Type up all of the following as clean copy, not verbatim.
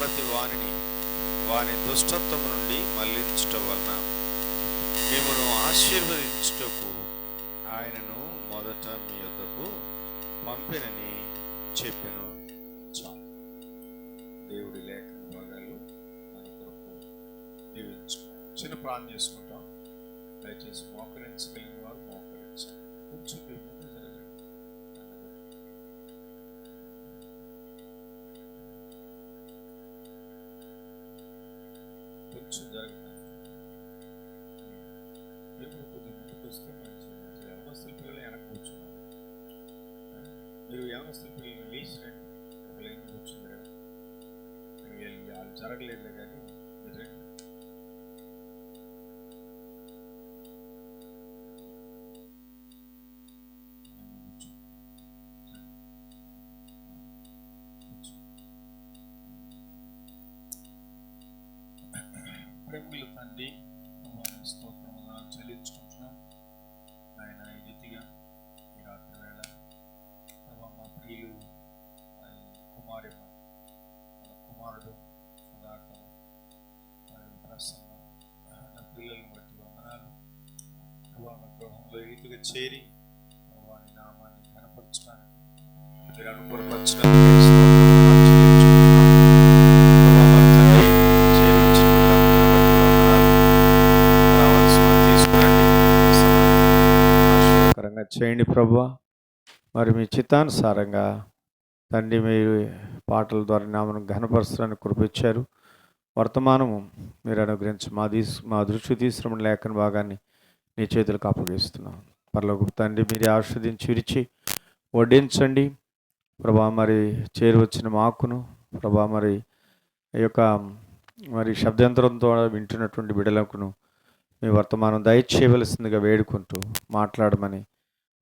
ప్రతి వానిని వాని దుష్టత్వము నుండి మళ్లించుట వలన మిమ్మును ఆశీర్వదించుటకు ఆయనను మొదట మీ యొద్దకు పంపినని చెప్పెను. చాలు. దేవుడి లేఖన భాగాలు మన కొరకు దీవించుకున్నాం. చిన్న ప్రార్థన చేసుకుంటాం. దయచేసి మోకరించగలిగిన వారు మోకరించాలి. కొంచెం ముందు జరగండి. కొంచెం జరగండి. ఎప్పుడు కొద్దిగా ముందుకు వస్తే మంచిది. యవనస్తుల పిల్లలు వెనక్కి కూర్చున్నారు. మీరు యవనస్తుల పిల్లలు లేచి రండి. ఒక లైన్ కూర్చుంది కదా, వాళ్ళు జరగలేదు కానీ మీరు రండి. ప్రేమల తండ్రి, స్తోత్రముగా చెల్లించుకుంటున్నాం ఆయన. ఈ రీతిగా ఈ రాత్రి వేళ ప్రభావ మా ప్రియులు కుమారుడు సుధాకర్ ప్రసన్న నా పిల్లలను బట్టి వందనాలు. ప్రభావ గృహంలో ఈ రీతిగా చేరి వారి నామాన్ని కనపరచడానికి మీరు అనుకూలపరచడానికి చేయండి ప్రభువా. మరి మీ చిత్తానుసారంగా తండ్రి మీరు పాటల ద్వారా నామను ఘనపరచడానికి కృపించారు. వర్తమానము మీరు అనుగ్రహించి మా దృష్టి తీసుకున్న లేఖన భాగాన్ని నీ చేతులకు అప్పగిస్తున్నాం. పరలోకపు తండ్రి మీరే ఆస్వాదించి విరిచి వడ్డించండి ప్రభా. మరి చేరువచ్చిన మాకును ప్రభా, మరి ఈ యొక్క మరి శబ్దాంతరంతో వింటున్నటువంటి బిడ్డలకును మీ వర్తమానం దయచేయవలసిందిగా వేడుకుంటూ మాట్లాడమని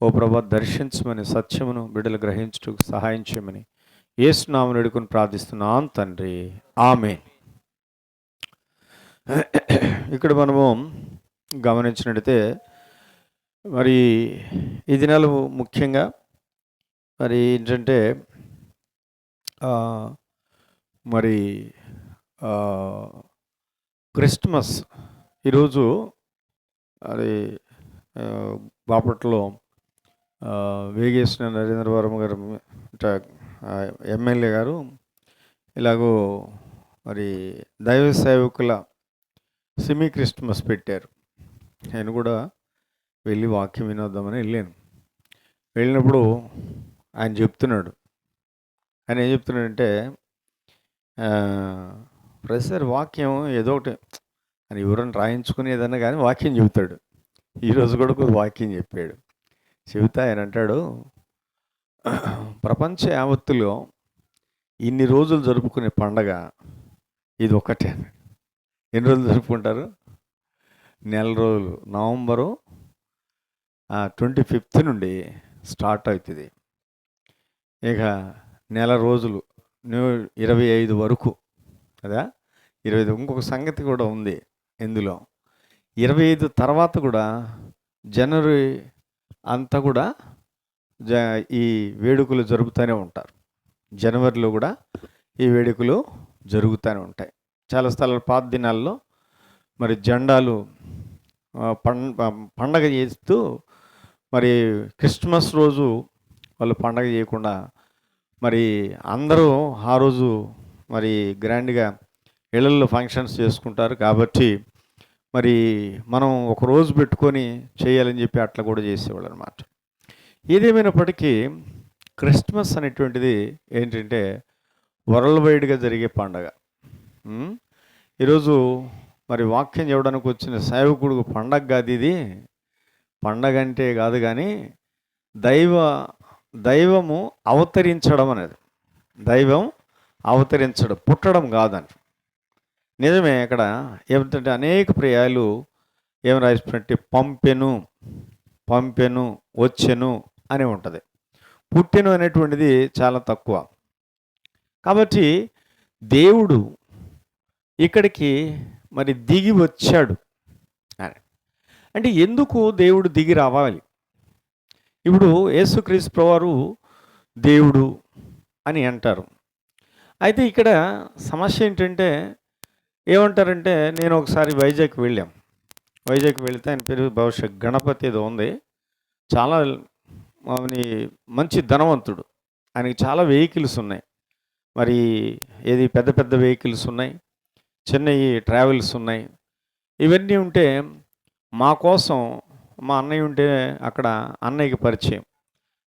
ఓ ప్రభా దర్శించమని, సత్యమును బిడ్డలు గ్రహించుటకు సహాయం చేయమని యేసు నామమున వేడుకొని ప్రార్థిస్తున్నాం తండ్రి, ఆమేన్. ఇక్కడ మనము గమనించినట్టయితే మరి ఈ దినాలు ముఖ్యంగా మరి ఏంటంటే మరి క్రిస్మస్ ఈరోజు అది బాపట్లలో వేగేసిన నరేంద్రవరం గారు ఎమ్మెల్యే గారు ఇలాగూ మరి దైవ సేవకుల సెమీ క్రిస్మస్ పెట్టారు. నేను కూడా వెళ్ళి వాక్యం వినొద్దామని వెళ్ళాను. వెళ్ళినప్పుడు ఆయన చెప్తున్నాడు. ఆయన ఏం చెప్తున్నాడంటే, ప్రతిసారి వాక్యం ఏదో ఒకటి అని ఎవరైనా రాయించుకుని ఏదన్నా కానీ వాక్యం చెబుతాడు. ఈరోజు కూడా ఒక వాక్యం చెప్పాడు. చెబుతా ఆయన అంటాడు, ప్రపంచ యావత్తులో ఇన్ని రోజులు జరుపుకునే పండగ ఇది ఒకటే. ఎన్ని రోజులు జరుపుకుంటారు? నెల రోజులు. నవంబరు 25th నుండి స్టార్ట్ అవుతుంది. ఇక నెల రోజులు 25 వరకు కదా. 25 ఇంకొక సంగతి కూడా ఉంది ఇందులో. 25 తర్వాత కూడా జనవరి అంతా కూడా ఈ వేడుకలు జరుపుతూనే ఉంటారు. జనవరిలో కూడా ఈ వేడుకలు జరుగుతూనే ఉంటాయి. చాలా స్థలాల పాత దినాల్లో మరి జెండాలు పండగ చేస్తూ మరి క్రిస్మస్ రోజు వాళ్ళు పండగ చేయకుండా మరి అందరూ ఆ రోజు మరి గ్రాండ్గా ఇళ్ళల్లో ఫంక్షన్స్ చేసుకుంటారు. కాబట్టి మరి మనం ఒక రోజు పెట్టుకొని చేయాలని చెప్పి అట్లా కూడా చేసేవాళ్ళు అనమాట. ఏదేమైనప్పటికీ క్రిస్మస్ అనేటువంటిది ఏంటంటే వరల్డ్ వైడ్గా జరిగే పండగ. ఈరోజు మరి వాక్యం చెప్పడానికి వచ్చిన సేవకుడు పండగ కాదు ఇది. పండగ అంటే కాదు కానీ దైవము అవతరించడం అనేది. దైవం అవతరించడం, పుట్టడం కాదని. నిజమే. అక్కడ ఏమిటంటే అనేక పర్యాయాలు ఏం రాసినట్టు పంపెను వచ్చెను అని ఉంటుంది. పుట్టెను అనేటువంటిది చాలా తక్కువ. కాబట్టి దేవుడు ఇక్కడికి మరి దిగి వచ్చాడు అని అంటే ఎందుకు దేవుడు దిగి రావాలి? ఇప్పుడు యేసుక్రీస్తు ప్రభువారు దేవుడు అని అంటారు. అయితే ఇక్కడ సమస్య ఏంటంటే ఏమంటారంటే, నేను ఒకసారి వైజాగ్ వెళ్ళాం. వైజాగ్ వెళితే ఆయన పేరు బహుశా గణపతి ఏదో ఉంది. చాలా అవని మంచి ధనవంతుడు. ఆయనకి చాలా వెహికల్స్ ఉన్నాయి. మరి ఏది పెద్ద పెద్ద వెహికల్స్ ఉన్నాయి. చిన్నయి ట్రావెల్స్ ఉన్నాయి. ఇవన్నీ ఉంటే మా కోసం మా అన్నయ్య ఉంటే అక్కడ అన్నయ్యకి పరిచయం.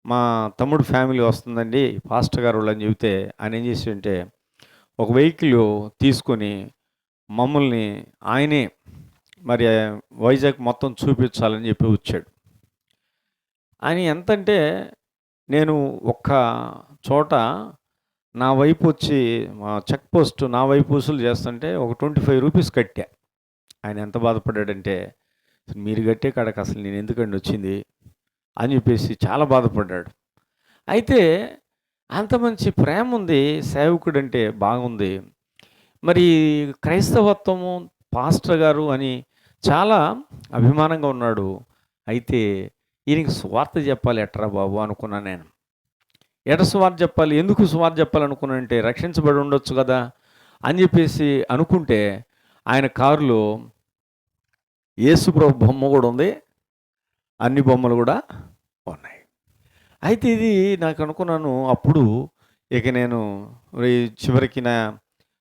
మా తమ్ముడు ఫ్యామిలీ వస్తుందండి పాస్టర్ గారు వాళ్ళు అని చెబితే ఆయన ఏం చేసాడంటే ఒక వెహికల్ తీసుకొని మమ్మల్ని ఆయనే మరి వైజాగ్ మొత్తం చూపించాలని చెప్పి వచ్చాడు. ఆయన ఎంతంటే నేను ఒక్క చోట నా వైపు వచ్చి మా చెక్ పోస్ట్ నా వైపు వసూలు చేస్తుంటే ఒక 25 రూపీస్ కట్టా. ఆయన ఎంత బాధపడ్డాడంటే, మీరు కట్టే కాడకి అసలు నేను ఎందుకండి వచ్చింది అని చెప్పేసి చాలా బాధపడ్డాడు. అయితే అంత మంచి ప్రేమ ఉంది, సేవకుడంటే బాగుంది. మరి క్రైస్తవత్వము పాస్టర్ గారు అని చాలా అభిమానంగా ఉన్నాడు. అయితే ఈయనకి సువార్త చెప్పాలి ఎట్రా బాబు అనుకున్నాను నేను. ఎట సువార్త చెప్పాలి, ఎందుకు సువార్త చెప్పాలనుకున్నానంటే రక్షించబడి ఉండొచ్చు కదా అని చెప్పేసి అనుకుంటే ఆయన కారులో యేసుప్రభు బొమ్మ కూడా ఉంది, అన్ని బొమ్మలు కూడా ఉన్నాయి. అయితే ఇది నాకు అనుకున్నాను అప్పుడు, ఇక నేను చివరికి నా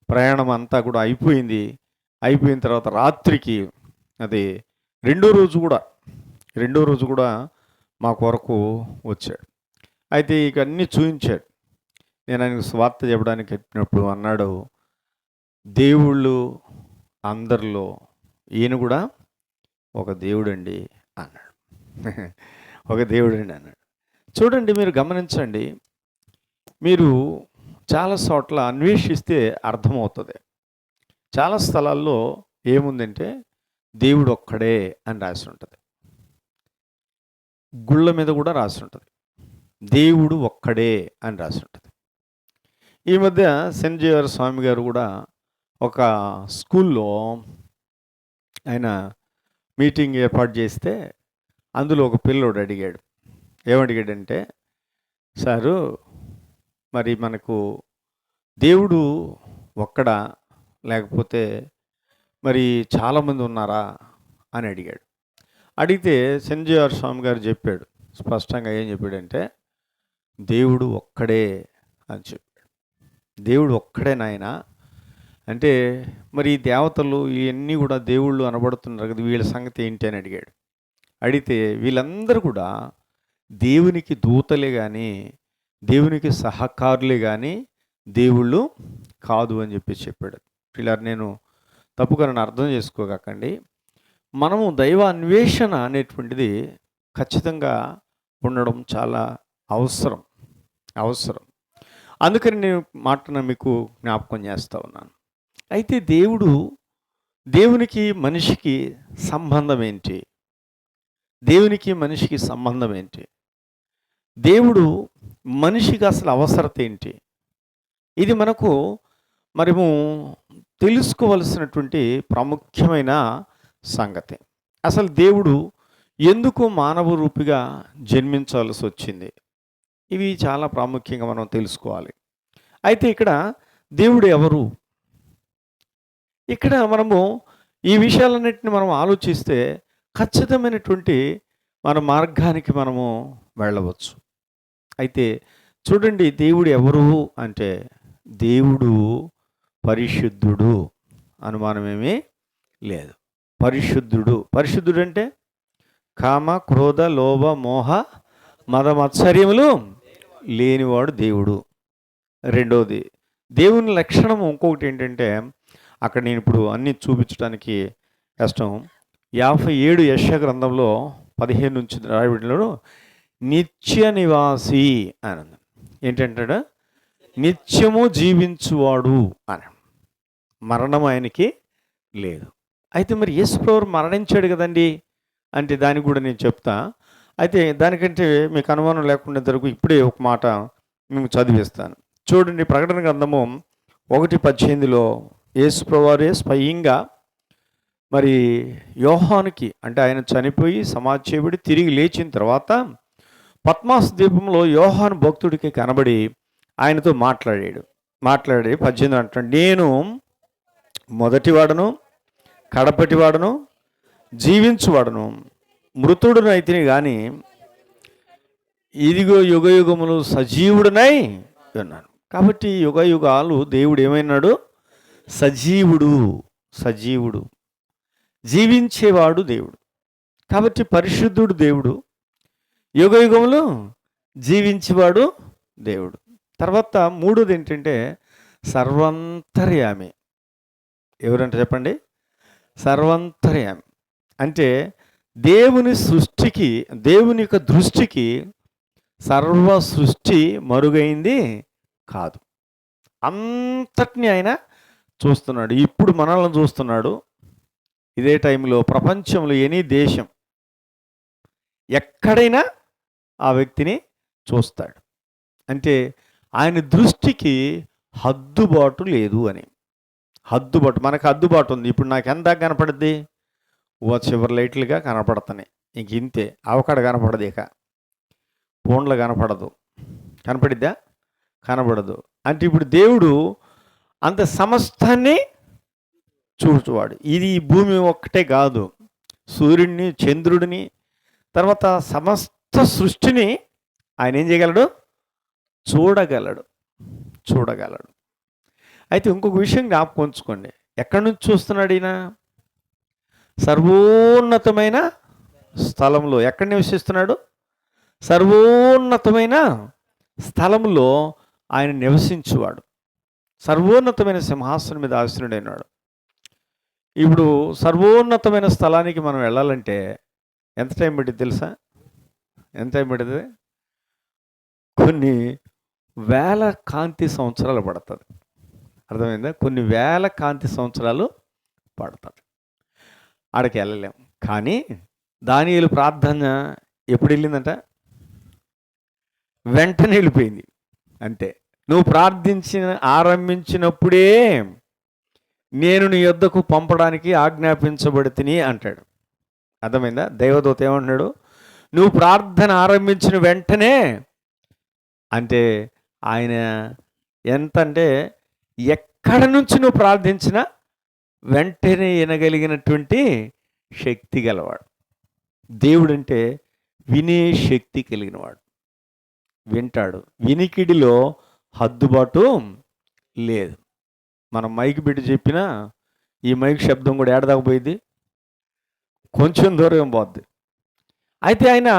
ప్రయాణం అంతా కూడా అయిపోయింది. అయిపోయిన తర్వాత రాత్రికి అది రెండో రోజు కూడా మా కొరకు వచ్చాడు. అయితే ఇక అన్నీ చూపించాడు. నేను ఆయనకు స్వార్థ చెప్పడానికి చెప్పినప్పుడు అన్నాడు, దేవుళ్ళు అందరిలో ఈయన కూడా ఒక దేవుడండి అన్నాడు. ఒక దేవుడండి అన్నాడు. చూడండి, మీరు గమనించండి, మీరు చాలా చోట్ల అన్వేషిస్తే అర్థమవుతుంది. చాలా స్థలాల్లో ఏముందంటే దేవుడు ఒక్కడే అని రాసి ఉంటుంది. గుళ్ళ మీద కూడా రాసి ఉంటుంది దేవుడు ఒక్కడే అని రాసి ఉంటుంది. ఈ మధ్య సెంట్ జేవియర్ స్వామి గారు కూడా ఒక స్కూల్లో ఆయన మీటింగ్ ఏర్పాటు చేస్తే అందులో ఒక పిల్లోడు అడిగాడు. ఏమడిగాడంటే, సారు మరి మనకు దేవుడు ఒక్కడా లేకపోతే మరి చాలామంది ఉన్నారా అని అడిగాడు. అడిగితే సెంట్ జేవియర్ స్వామి గారు చెప్పాడు స్పష్టంగా. ఏం చెప్పాడంటే, దేవుడు ఒక్కడే అని చెప్పాడు. దేవుడు ఒక్కడే నాయన అంటే మరి ఈ దేవతలు ఇవన్నీ కూడా దేవుళ్ళు అనబడుతున్నారు కదా, వీళ్ళ సంగతి ఏంటి అని అడిగాడు. అడిగితే వీళ్ళందరూ కూడా దేవునికి దూతలే కానీ దేవునికి సహకారులే కానీ దేవుళ్ళు కాదు అని చెప్పాడు. ఇలా నేను తప్పుగా నన్ను అర్థం చేసుకోకండి. మనము దైవ అన్వేషణ అనేటువంటిది ఖచ్చితంగా ఉండడం చాలా అవసరం. అందుకని నేను మాటను మీకు జ్ఞాపకం చేస్తూ ఉన్నాను. అయితే దేవునికి మనిషికి సంబంధం ఏంటి? దేవుడు మనిషికి అసలు అవసరత ఏంటి? ఇది మనము తెలుసుకోవలసినటువంటి ప్రాముఖ్యమైన సంగతి. అసలు దేవుడు ఎందుకు మానవ రూపిగా జన్మించాల్సి వచ్చింది? ఇవి చాలా ప్రాముఖ్యంగా మనం తెలుసుకోవాలి. అయితే ఇక్కడ దేవుడు ఎవరు? ఇక్కడ మనము ఈ విషయాలన్నింటినీ మనం ఆలోచిస్తే ఖచ్చితమైనటువంటి మన మార్గానికి మనము వెళ్ళవచ్చు. అయితే చూడండి, దేవుడు ఎవరు అంటే దేవుడు పరిశుద్ధుడు, అనుమానమేమీ లేదు. పరిశుద్ధుడు అంటే కామ క్రోధ లోభ మోహ మద మత్సర్యములు లేనివాడు దేవుడు. రెండోది, దేవుని లక్షణము ఇంకొకటి ఏంటంటే, అక్కడ నేను ఇప్పుడు అన్నీ చూపించడానికి కష్టం. 57 యెషయా గ్రంథంలో 15 నుంచి రాయబడినలో నిత్య నివాసి అని ఏంటంటాడు, నిత్యము జీవించువాడు అని. మరణం ఆయనకి లేదు. అయితే మరి యేసుప్రభువు మరణించాడు కదండి అంటే దానికి కూడా నేను చెప్తా. అయితే దానికంటే మీకు అనుమానం లేకుండా జరుగు ఇప్పుడే ఒక మాట మేము చదివిస్తాను. చూడండి, ప్రకటన గ్రంథము 1:18లో యేసుప్రభువారే స్వయంగా మరి యోహానుకి, అంటే ఆయన చనిపోయి సమాధి చేయబడి తిరిగి లేచిన తర్వాత పద్మాసు ద్వీపంలో యోహాను భక్తుడికి కనబడి ఆయనతో మాట్లాడాడు. మాట్లాడి 18 అంటాడు, నేను మొదటివాడను కడపటివాడను జీవించువాడను మృతుడునైతిని కానీ ఇదిగో యుగయుగములు సజీవుడునై ఉన్నాను. కాబట్టి యుగయుగాలు దేవుడు ఏమైనాడు? సజీవుడు. సజీవుడు, జీవించేవాడు దేవుడు. కాబట్టి పరిశుద్ధుడు దేవుడు, యుగయుగములు జీవించేవాడు దేవుడు. తర్వాత మూడోది ఏంటంటే సర్వాంతర్యామి. ఎవరంటే చెప్పండి? సర్వాంతర్యామి అంటే దేవుని సృష్టికి, దేవుని యొక్క దృష్టికి సర్వ సృష్టి మరుగైంది కాదు. అంతటిని ఆయన చూస్తున్నాడు. ఇప్పుడు మనల్ని చూస్తున్నాడు. ఇదే టైంలో ప్రపంచంలో ఎనీ దేశం ఎక్కడైనా ఆ వ్యక్తిని చూస్తాడు. అంటే ఆయన దృష్టికి హద్దుబాటు లేదు అని. హద్దుబాటు, మనకు హద్దుబాటు ఉంది. ఇప్పుడు నాకు ఎంత కనపడుద్ది? చివరి లైట్లుగా కనపడుతున్నాయి. ఇంక ఇంతే, అవకాడ కనపడదు, ఇక ఫోన్లో కనపడదు. కనపడిద్దా? కనపడదు. అంటే ఇప్పుడు దేవుడు అంత సమస్తాన్ని చూచువాడు. ఇది ఈ భూమి ఒక్కటే కాదు, సూర్యుడిని, చంద్రుడిని, తర్వాత సమస్త సృష్టిని ఆయన ఏం చేయగలడు? చూడగలడు. చూడగలడు. అయితే ఇంకొక విషయం జ్ఞాపకం ఉంచుకోండి. ఎక్కడి నుంచి చూస్తున్నాడు ఈయన? సర్వోన్నతమైన స్థలంలో. ఎక్కడ నివసిస్తున్నాడు? సర్వోన్నతమైన స్థలంలో ఆయన నివసించువాడు. సర్వోన్నతమైన సింహాసనం మీద ఆసీనుడైనాడు. ఇప్పుడు సర్వోన్నతమైన స్థలానికి మనం వెళ్ళాలంటే ఎంత టైం పడుతుంది తెలుసా? ఎంత టైం పడుతుంది? కొన్ని వేల కాంతి సంవత్సరాలు పడుతుంది. అర్థమైందా? కొన్ని వేల కాంతి సంవత్సరాలు పడుతుంది. ఆడికి వెళ్ళలేం. కానీ దానియేలు ప్రార్థన ఎప్పుడు వెళ్ళిందంట? వెంటనే వెళ్ళిపోయింది. అంతే. నువ్వు ఆరంభించినప్పుడే నేను నీ యొద్దకు పంపడానికి ఆజ్ఞాపించబడితిని అంటాడు. అర్థమైందా? దైవదూత ఏమంటున్నాడు? నువ్వు ప్రార్థన ఆరంభించిన వెంటనే, అంటే ఆయన ఎంత అంటే ఎక్కడ నుంచి నువ్వు ప్రార్థించినా వెంటనే వినగలిగినటువంటి శక్తి గలవాడు దేవుడంటే. వినే శక్తి కలిగినవాడు, వింటాడు. వినికిడిలో హద్దుబాటు లేదు. మనం మైక్ పెట్టి చెప్పినా ఈ మైక్ శబ్దం కూడా ఏడదాకా పోయింది, కొంచెం దూరం పోద్ది. అయితే ఆయన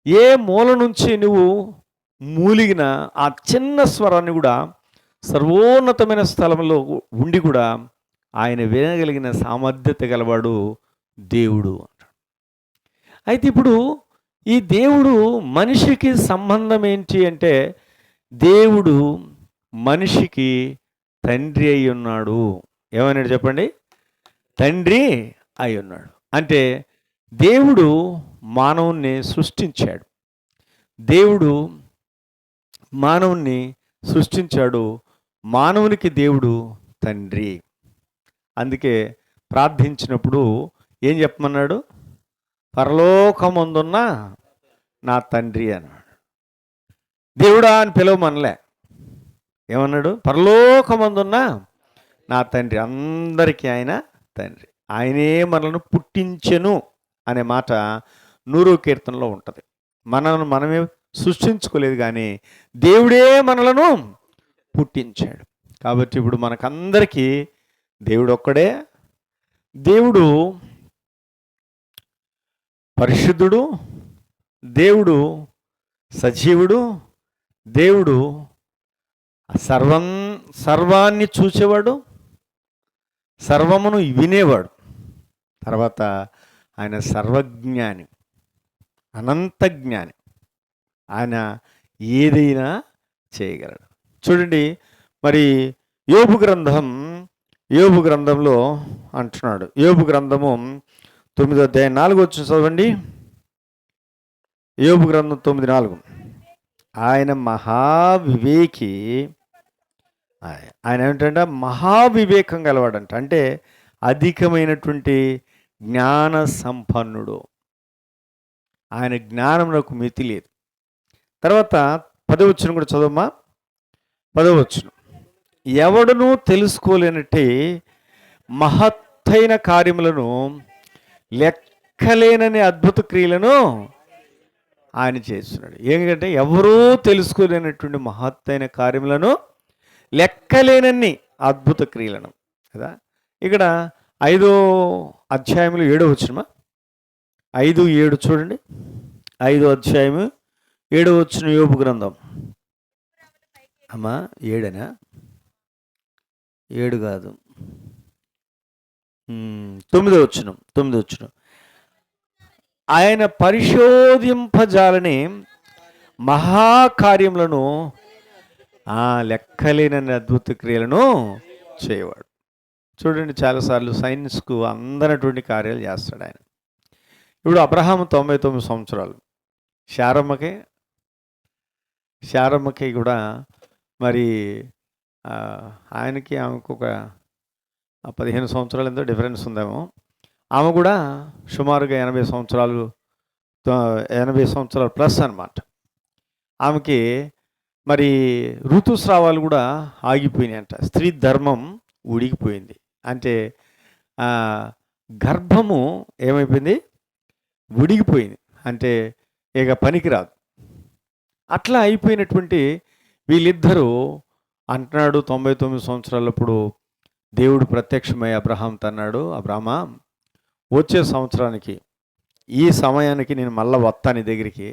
ఏ మూల నుంచి నువ్వు మూలిగిన ఆ చిన్న స్వరాన్ని కూడా సర్వోన్నతమైన స్థలంలో ఉండి కూడా ఆయన వినగలిగిన సామర్థ్యత గలవాడు దేవుడు. అయితే ఇప్పుడు ఈ దేవుడు మనిషికి సంబంధం ఏంటి అంటే, దేవుడు మనిషికి తండ్రి అయి ఉన్నాడు. ఏమన్నాడు చెప్పండి? తండ్రి అయి ఉన్నాడు. అంటే దేవుడు మానవుణ్ణి సృష్టించాడు. దేవుడు మానవుణ్ణి సృష్టించాడు. మానవునికి దేవుడు తండ్రి. అందుకే ప్రార్థించినప్పుడు ఏం చెప్పమన్నాడు? పరలోకమందున్న నా తండ్రి అన్నాడు. దేవుడా అని పిలవమనలే. ఏమన్నాడు? పరలోకమందున్న నా తండ్రి. అందరికీ ఆయన తండ్రి. ఆయనే మనల్ని పుట్టించెను అనే మాట 100వ కీర్తనలో ఉంటుంది. మనమే సృష్టించుకోలేదు, కానీ దేవుడే మనలను పుట్టించాడు. కాబట్టి ఇప్పుడు మనకందరికీ దేవుడు ఒక్కడే. దేవుడు పరిశుద్ధుడు, దేవుడు సజీవుడు, దేవుడు సర్వాన్ని చూసేవాడు, సర్వమును వినేవాడు. తర్వాత ఆయన సర్వజ్ఞాని, అనంత జ్ఞాని. ఆయన ఏదైనా చేయగలడు. చూడండి, మరి యోబు గ్రంథంలో అంటున్నాడు. యోబు గ్రంథము 9వ అధ్యాయం 4వ వచనం చదవండి. యోబు గ్రంథం 9:4. ఆయన మహావివేకి. ఆయన ఏమిటంటే మహావివేకం గలవాడంట. అంటే అధికమైనటువంటి జ్ఞాన సంపన్నుడు. ఆయన జ్ఞానమునకు మితి లేదు. తర్వాత 10వ వచనం కూడా చదవమ్మా. 10వ వచనం. ఎవడునూ తెలుసుకోలేనట్టి మహత్తైన కార్యములను, లెక్కలేనని అద్భుత క్రియలను ఆయన చేస్తున్నాడు. ఏంటంటే ఎవరూ తెలుసుకోలేనటువంటి మహత్తైన కార్యములను, లెక్కలేనన్ని అద్భుత క్రియలను కదా. ఇక్కడ 5వ అధ్యాయంలో 7వ వచనమా, 5:7 చూడండి. 5వ అధ్యాయము 7వ వచనం యోబు గ్రంథం. అమ్మా 7 కాదు, 9వ వచనం. ఆయన పరిశోధింపజాలని మహాకార్యములను, లెక్కలేనని అద్భుత క్రియలను చేయవాడు. చూడండి, చాలాసార్లు సైన్స్కు అందనటువంటి కార్యాలు చేస్తాడు ఆయన. ఇప్పుడు అబ్రహాము 99 సంవత్సరాలు, శారమ్మకి కూడా మరి ఆయనకి ఆమెకు ఒక 15 సంవత్సరాలు ఎంతో డిఫరెన్స్ ఉందేమో. ఆమె కూడా సుమారుగా 80 సంవత్సరాలు ప్లస్ అన్నమాట. ఆమెకి మరి ఋతుస్రావాలు కూడా ఆగిపోయినాయి అంట. స్త్రీ ధర్మం ఉడికిపోయింది. అంటే గర్భము ఏమైపోయింది, ఉడిగిపోయింది. అంటే ఇక పనికిరాదు. అట్లా అయిపోయినటువంటి వీళ్ళిద్దరూ అంటున్నాడు 99 సంవత్సరాలప్పుడు దేవుడు ప్రత్యక్షమై అబ్రహాంతో అన్నాడు, అబ్రహమా, వచ్చే సంవత్సరానికి ఈ సమయానికి నేను మళ్ళీ వస్తా నీ దగ్గరికి,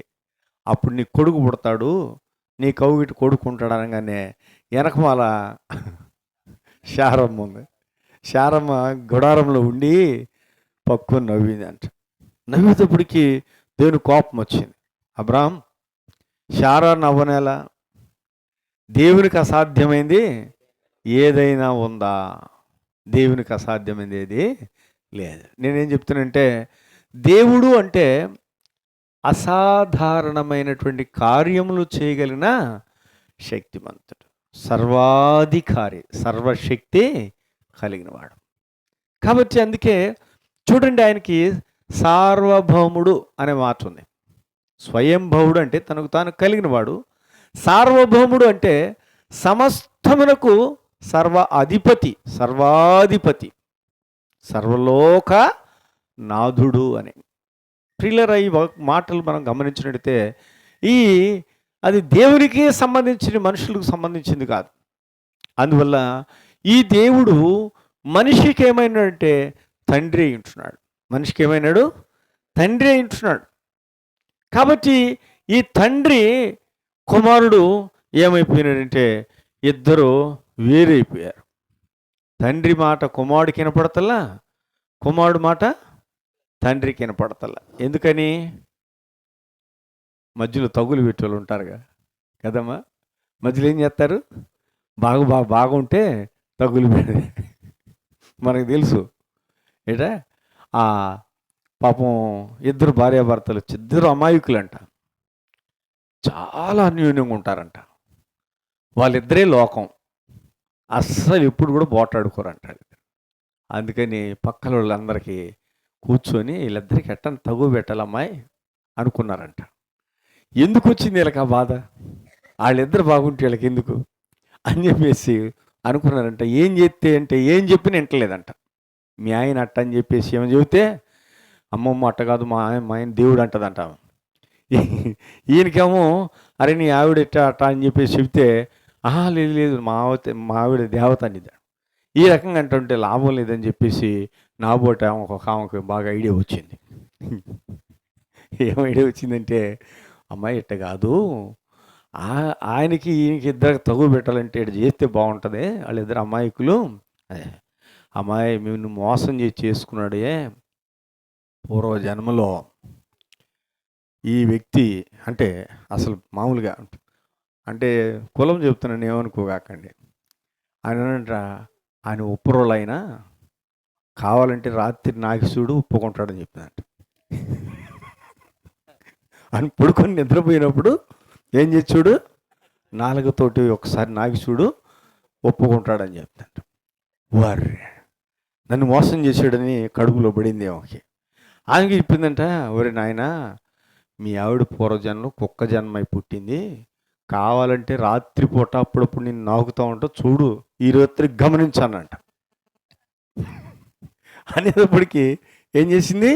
అప్పుడు నీ కొడుకు పుడతాడు, నీ కౌగిటి కొడుకు ఉంటాడు అనగానే వెనకమాల శారమ్మ ఉంది. శారమ్మ గుడారంలో ఉండి పక్కుని నవ్వింది అంట. నవ్వేటప్పటికి దేవుని కోపం వచ్చింది. అబ్రహాం, శారా నవ్వనేలా? దేవునికి అసాధ్యమైంది ఏదైనా ఉందా? దేవునికి అసాధ్యమైంది ఏది లేదు. నేనేం చెప్తానంటే, దేవుడు అంటే అసాధారణమైనటువంటి కార్యములు చేయగలిగిన శక్తిమంతుడు, సర్వాధికారి, సర్వశక్తి కలిగినవాడు. కాబట్టి అందుకే చూడండి, ఆయనకి సార్వభౌముడు అనే మాట ఉంది. స్వయంభవుడు అంటే తనకు తాను కలిగినవాడు. సార్వభౌముడు అంటే సమస్తమునకు సర్వాధిపతి, సర్వలోక నాథుడు అని. ప్రియులారా, ఈ మాటలు మనం గమనించినట్టయితే అది దేవునికి సంబంధించిన, మనుషులకు సంబంధించింది కాదు. అందువల్ల ఈ దేవుడు మనిషికి ఏమైనాడంటే తండ్రి అయి ఉంటున్నాడు. మనిషికి ఏమైనాడు? తండ్రి అయి ఉంటున్నాడు. కాబట్టి ఈ తండ్రి కుమారుడు ఏమైపోయినాడంటే ఇద్దరు వేరైపోయారు. తండ్రి మాట కుమారుడికి వినపడతల్లా, కుమారుడు మాట తండ్రికి వినపడతల్లా. ఎందుకని? మధ్యలో తగులు పెట్టేవాళ్ళు ఉంటారుగా కదమ్మా. మధ్యలో ఏం చేస్తారు? బాగుంటే తగులు పెడి, మనకు తెలుసు ఏటా. పాపం ఇద్దరు భార్యాభర్తలు, ఇద్దరు అమాయకులంట, చాలా అన్యోన్యంగా ఉంటారంట. వాళ్ళిద్దరే లోకం, అస్సలు ఎప్పుడు కూడా పోటాడుకోరంటాడు. అందుకని పక్కన వాళ్ళందరికీ కూర్చొని వీళ్ళిద్దరికి ఎట్టని తగు పెట్టాలమ్మాయి అనుకున్నారంట. ఎందుకు వచ్చింది వీళ్ళకి ఆ బాధ? వాళ్ళిద్దరు బాగుంటే వీళ్ళకి ఎందుకు అని చెప్పేసి అనుకున్నారంట. ఏం చేస్తే అంటే ఏం చెప్పిన వింటలేదంట. మీ ఆయన అట్ట అని చెప్పేసి ఏమని చెబితే, అమ్మమ్మ అట్ట కాదు, మా ఆయన దేవుడు అంటదంట. ఈయనకేమో అరే నీ ఆవిడ ఎట్ట అట్ట అని చెప్పేసి చెబితే, లేదు మా ఆవిడ దేవత అనేది. ఈ రకంగా అంటుంటే లాభం లేదని చెప్పేసి నాబోట ఆమెకు బాగా ఐడియా వచ్చింది. ఏం ఐడియా వచ్చిందంటే, అమ్మాయి ఇట్ట కాదు, ఆయనకి ఈయనకి ఇద్దరికి తగు పెట్టాలంటే ఇటు చేస్తే బాగుంటుంది. వాళ్ళిద్దరు అమాయకులు, అమ్మాయి మేము మోసం చేసుకున్నాడే పూర్వజన్మలో ఈ వ్యక్తి. అంటే అసలు మామూలుగా అంటే కులం చెప్తున్నాను ఏమనుకోగాకండి. ఆయన ఉప్పురోలైనా కావాలంటే రాత్రి నాగిసుడు ఉప్పుకుంటాడని చెప్పిందంట. అని పడుకొని నిద్రపోయినప్పుడు ఏం చేసాడు? నాలుగుతోటి ఒకసారి నాగిసుడు ఒప్పుకుంటాడని చెప్తాడు. వారి నన్ను మోసం చేసాడని కడుపులో పడింది ఆమెకి. ఆమెకి చెప్పిందంట, ఒరే నాయన, మీ ఆవిడ పూర్వజన్మలో కుక్క జన్మై పుట్టింది, కావాలంటే రాత్రిపూట అప్పుడప్పుడు నేను నాకుతూ ఉంటా, చూడు ఈ రాత్రి గమనించానంట అనేటప్పటికి ఏం చేసింది,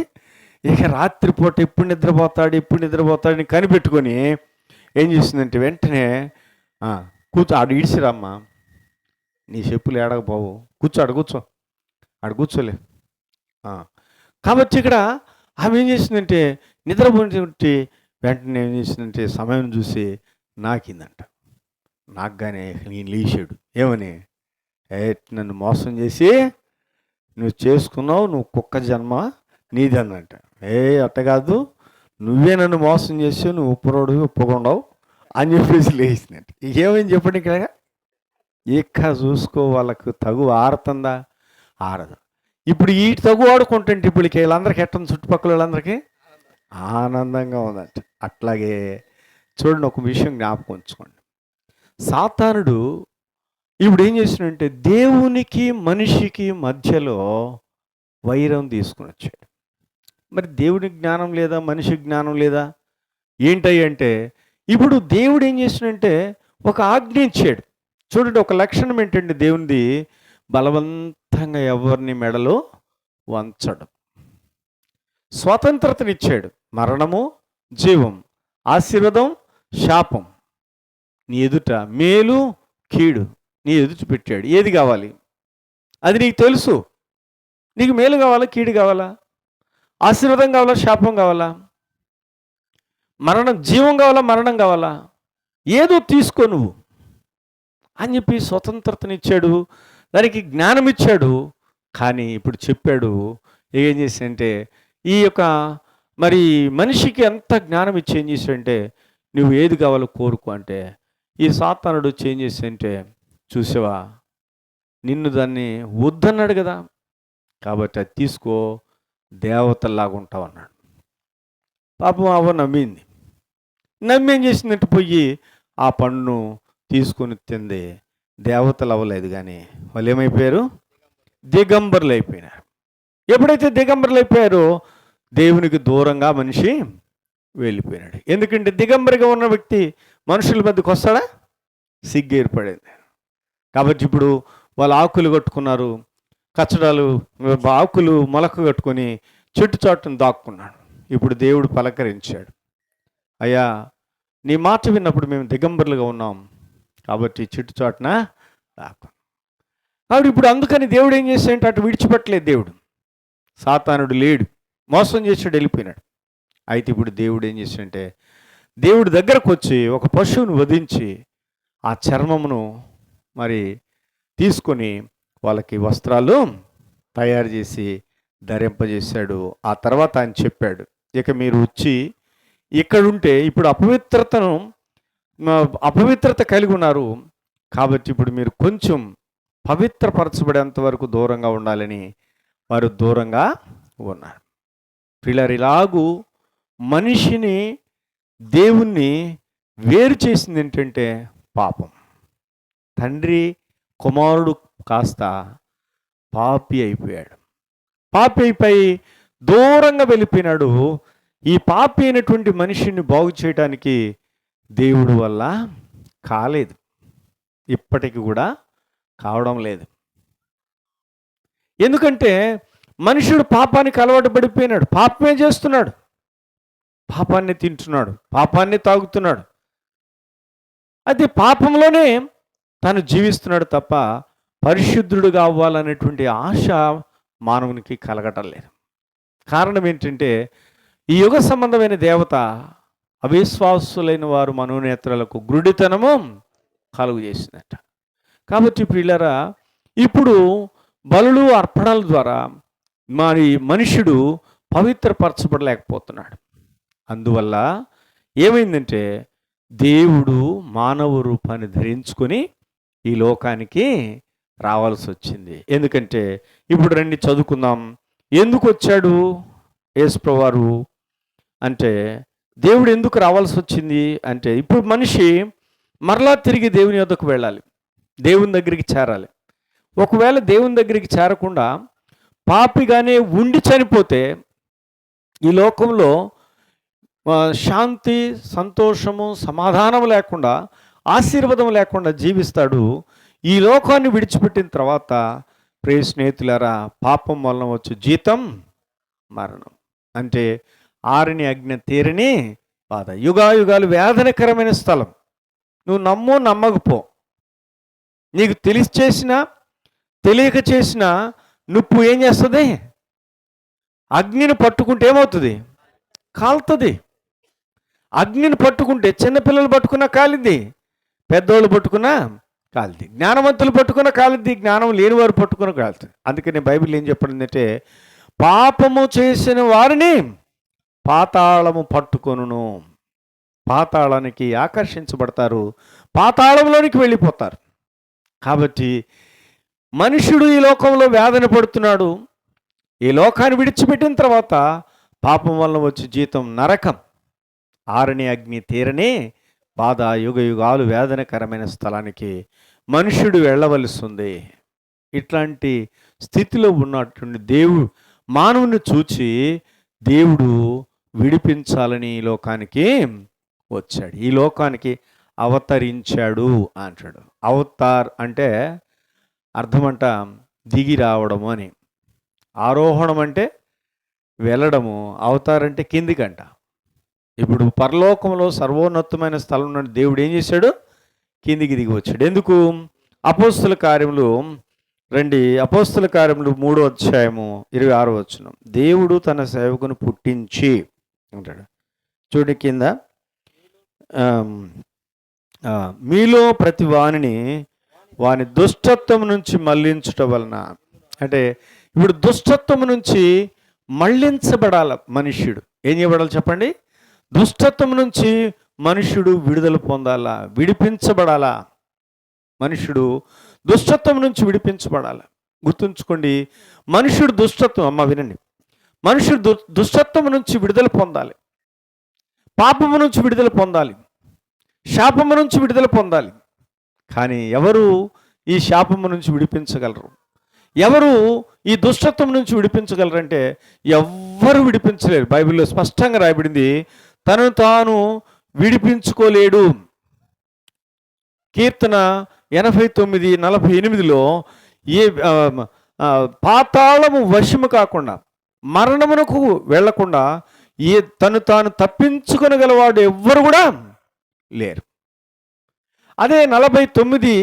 ఇక రాత్రిపూట ఎప్పుడు నిద్రపోతాడని కనిపెట్టుకొని ఏం చేసిందంటే వెంటనే కూర్చో, ఆడు ఇడిసిరమ్మా, నీ చెప్పులు ఏడకపోవు, కూర్చో ఆడు కూర్చోలే. కాబట్టి ఇక్కడ ఆమె ఏం చేసిందంటే నిద్రపోయి వెంటనే ఏం చేసిందంటే సమయం చూసి నాకిందంట. నాకుగానే నేను లేచాడు. ఏమని, నన్ను మోసం చేసి నువ్వు చేసుకున్నావు, నువ్వు కుక్క జన్మ నీది అన్నట్ట. అట్ట కాదు, నువ్వే నన్ను మోసం చేసావు, నువ్వు ఒప్పుకోండవు అని చెప్పేసి లేచినట్టు. ఏమని చెప్పండి ఇక్కడ, ఇక చూసుకో వాళ్ళకు తగు ఆరుతుందా, ఆరదు. ఇప్పుడు ఈ తగు ఆడుకుంటుంటే ఇప్పుడు వీళ్ళందరికీ ఎట్టంది, చుట్టుపక్కల వాళ్ళందరికీ ఆనందంగా ఉందంట. అట్లాగే చూడండి, ఒక విషయం జ్ఞాపకం ఉంచుకోండి. సాతానుడు ఇప్పుడు ఏం చేసినంటే దేవునికి మనిషికి మధ్యలో వైరం తీసుకుని వచ్చాడు. మరి దేవునికి జ్ఞానం లేదా, మనిషి జ్ఞానం లేదా, ఏంటంటే ఇప్పుడు దేవుడు ఏం చేసినంటే ఒక ఆజ్ఞ ఇచ్చాడు. చూడండి, ఒక లక్షణం ఏంటంటే దేవునిది, బలవంతంగా ఎవరిని మెడలో వంచడం. స్వతంత్రతనిచ్చాడు. మరణము, జీవం, ఆశీర్వాదం, శాపం, నీ ఎదుట మేలు, కీడు నీ ఎదుట పెట్టాడు. ఏది కావాలి అది నీకు తెలుసు. నీకు మేలు కావాలా, కీడు కావాలా, ఆశీర్వాదం కావాలా, శాపం కావాలా, జీవం కావాలా, మరణం కావాలా, ఏదో తీసుకో నువ్వు అని చెప్పి స్వతంత్రతనిచ్చాడు, దానికి జ్ఞానం ఇచ్చాడు. కానీ ఇప్పుడు చెప్పాడు, ఏం చేశాడంటే ఈ యొక్క మరి మనిషికి ఎంత జ్ఞానం ఇచ్చి ఏం చేశాడంటే నువ్వు ఏది కావాలో కోరుకో అంటే, ఈ సాతానుడు చేంజ్ చేశాడంటే చూసావా, నిన్ను దాన్ని వద్దన్నాడు కదా, కాబట్టి అది తీసుకో, దేవతల్లాగా ఉంటావు అన్నాడు. పాపం అవ్వ నమ్మి ఏం చేసిందంటే పోయి ఆ పండును తీసుకొని తింది. దేవతలు అవ్వలేదు, కానీ వాళ్ళు ఏమైపోయారు, దిగంబరులు అయిపోయినారు. ఎప్పుడైతే దిగంబరులు అయిపోయారో దేవునికి దూరంగా మనిషి వెళ్ళిపోయినాడు. ఎందుకంటే దిగంబరిగా ఉన్న వ్యక్తి మనుషుల మధ్యకు వస్తాడా, సిగ్గు ఏర్పడింది. కాబట్టి ఇప్పుడు వాళ్ళు ఆకులు కట్టుకున్నారు, కచ్చడాలు ఆకులు మొలక కట్టుకొని చెట్టు చాటును దాక్కున్నాడు. ఇప్పుడు దేవుడు పలకరించాడు, అయ్యా నీ మాట విన్నప్పుడు మేము దిగంబరులుగా ఉన్నాం, కాబట్టి చెట్టు చాటున దాక్కు. కాబట్టి ఇప్పుడు అందుకని దేవుడు ఏం చేశాడంటే అటు విడిచిపెట్టలేదు. దేవుడు సాతానుడు లేడు, మోసం చేసాడు, వెళ్ళిపోయినాడు. అయితే ఇప్పుడు దేవుడు ఏం చేశాడంటే దేవుడి దగ్గరకు వచ్చి ఒక పశువును వధించి ఆ చర్మమును మరి తీసుకొని వాళ్ళకి వస్త్రాలు తయారు చేసి ధరింపజేశాడు. ఆ తర్వాత ఆయన చెప్పాడు, ఇక మీరు వచ్చి ఇక్కడుంటే ఇప్పుడు అపవిత్రత కలిగి ఉన్నారు, కాబట్టి ఇప్పుడు మీరు కొంచెం పవిత్రపరచబడేంత వరకు దూరంగా ఉండాలని వారు దూరంగా ఉన్నారు. ప్రియులారా, ఇలాగూ మనిషిని దేవుణ్ణి వేరు చేసింది ఏంటంటే పాపం. తండ్రి కుమారుడు కాస్త పాపి అయిపోయాడు. పాపి అయిపోయి దూరంగా వెళ్ళిపోయినాడు. ఈ పాపి అయినటువంటి మనిషిని బాగు చేయడానికి దేవుడు వల్ల కాలేదు, ఇప్పటికి కూడా కావడం లేదు. ఎందుకంటే మనుషుడు పాపానికి అలవాటు పడిపోయినాడు, పాపమే చేస్తున్నాడు, పాపాన్ని తింటున్నాడు, పాపాన్ని తాగుతున్నాడు. అది పాపంలోనే తను జీవిస్తున్నాడు తప్ప పరిశుద్ధుడుగా అవ్వాలనేటువంటి ఆశ మానవునికి కలగటం లేదు. కారణం ఏంటంటే ఈ యుగ సంబంధమైన దేవత అవిశ్వాసులైన వారు మనోనేత్రాలకు గురుడితనము కలుగు చేసిందట. కాబట్టి ప్రియులారా, ఇప్పుడు బలులు అర్పణల ద్వారా మరి మనుషుడు పవిత్రపరచబడలేకపోతున్నాడు. అందువల్ల ఏమైందంటే దేవుడు మానవ రూపాన్ని ధరించుకొని ఈ లోకానికి రావాల్సి వచ్చింది. ఎందుకంటే ఇప్పుడు రండి చదువుకుందాం, ఎందుకు వచ్చాడు యేసుప్రభువారు అంటే, దేవుడు ఎందుకు రావాల్సి వచ్చింది అంటే, ఇప్పుడు మనిషి మరలా తిరిగి దేవుని యొద్దకు వెళ్ళాలి, దేవుని దగ్గరికి చేరాలి. ఒకవేళ దేవుని దగ్గరికి చేరకుండా పాపిగానే ఉండి చనిపోతే ఈ లోకంలో శాంతి, సంతోషము, సమాధానం లేకుండా ఆశీర్వాదం లేకుండా జీవిస్తాడు. ఈ లోకాన్ని విడిచిపెట్టిన తర్వాత ప్రియ స్నేహితులారా, పాపం వలన వచ్చు జీతం మరణం. అంటే ఆరిని అగ్ని తీరని బాధ, యుగాయుగాలు వేదనకరమైన స్థలం. నువ్వు నమ్ము నమ్మకపో, నీకు తెలిసి చేసినా తెలియక చేసినా నువ్వు ఏం చేస్తుంది? అగ్నిని పట్టుకుంటే ఏమవుతుంది? కాలుతుంది. అగ్నిని పట్టుకుంటే చిన్నపిల్లలు పట్టుకున్నా కాలిద్ది, పెద్దోళ్ళు పట్టుకున్నా కాలిద్ది, జ్ఞానవంతులు పట్టుకున్న కాలిద్ది, జ్ఞానం లేని వారు పట్టుకున్న కాలుతుంది. అందుకని బైబిల్ ఏం చెప్పడిందంటే, పాపము చేసిన వారిని పాతాళము పట్టుకొనును. పాతాళానికి ఆకర్షించబడతారు, పాతాళంలోనికి వెళ్ళిపోతారు. కాబట్టి మనుషుడు ఈ లోకంలో వేదన పడుతున్నాడు. ఈ లోకాన్ని విడిచిపెట్టిన తర్వాత పాపం వల్ల వచ్చే జీతం నరకం, ఆరని అగ్ని తీరని బాధ, యుగ యుగాలు వేదనకరమైన స్థలానికి మనుషుడు వెళ్ళవలసి ఉంది. ఇట్లాంటి స్థితిలో ఉన్నటువంటి దేవుడు మానవుని చూచి దేవుడు విడిపించాలని ఈ లోకానికి వచ్చాడు, ఈ లోకానికి అవతరించాడు అంటాడు. అవతార్ అంటే అర్థమంట దిగి రావడము అని, ఆరోహణం అంటే వెళ్ళడము, అవతార్ అంటే కిందికంట. ఇప్పుడు పరలోకంలో సర్వోన్నతమైన స్థలం ఉన్న దేవుడు ఏం చేశాడు? కిందికి దిగి వచ్చాడు. ఎందుకు? అపోస్తుల కార్యములు రండి, అపోస్తుల కార్యములు 3వ అధ్యాయము 26వ వచనం. దేవుడు తన సేవకుని పుట్టించి అంటాడు. చూడండి కింద, మీలో ప్రతి వానిని వాని దుష్టత్వం నుంచి మళ్ళించుట వలన. అంటే ఇప్పుడు దుష్టత్వం నుంచి మళ్ళించబడాల మనుష్యుడు. ఏం చేయబడాలి చెప్పండి? దుష్టత్వం నుంచి మనుష్యుడు విడుదల పొందాలా, విడిపించబడాలా. మనుష్యుడు దుష్టత్వం నుంచి విడిపించబడాలి. గుర్తుంచుకోండి, మనుష్యుడు దుష్టత్వం, అమ్మ వినండి, మనుష్యుడు దుష్టత్వం నుంచి విడుదల పొందాలి, పాపము నుంచి విడుదల పొందాలి, శాపము నుంచి విడుదల పొందాలి. కానీ ఎవరు ఈ శాపము నుంచి విడిపించగలరు? ఎవరు ఈ దుష్టత్వం నుంచి విడిపించగలరంటే ఎవ్వరు విడిపించలేరు. బైబిల్లో స్పష్టంగా రాయబడింది, తనను తాను విడిపించుకోలేడు. కీర్తన 89:48లో ఏ పాతాళము వశము కాకుండా, మరణమునకు వెళ్లకుండా తను తాను తప్పించుకొనగలవాడు ఎవ్వరు కూడా లేరు. అదే 49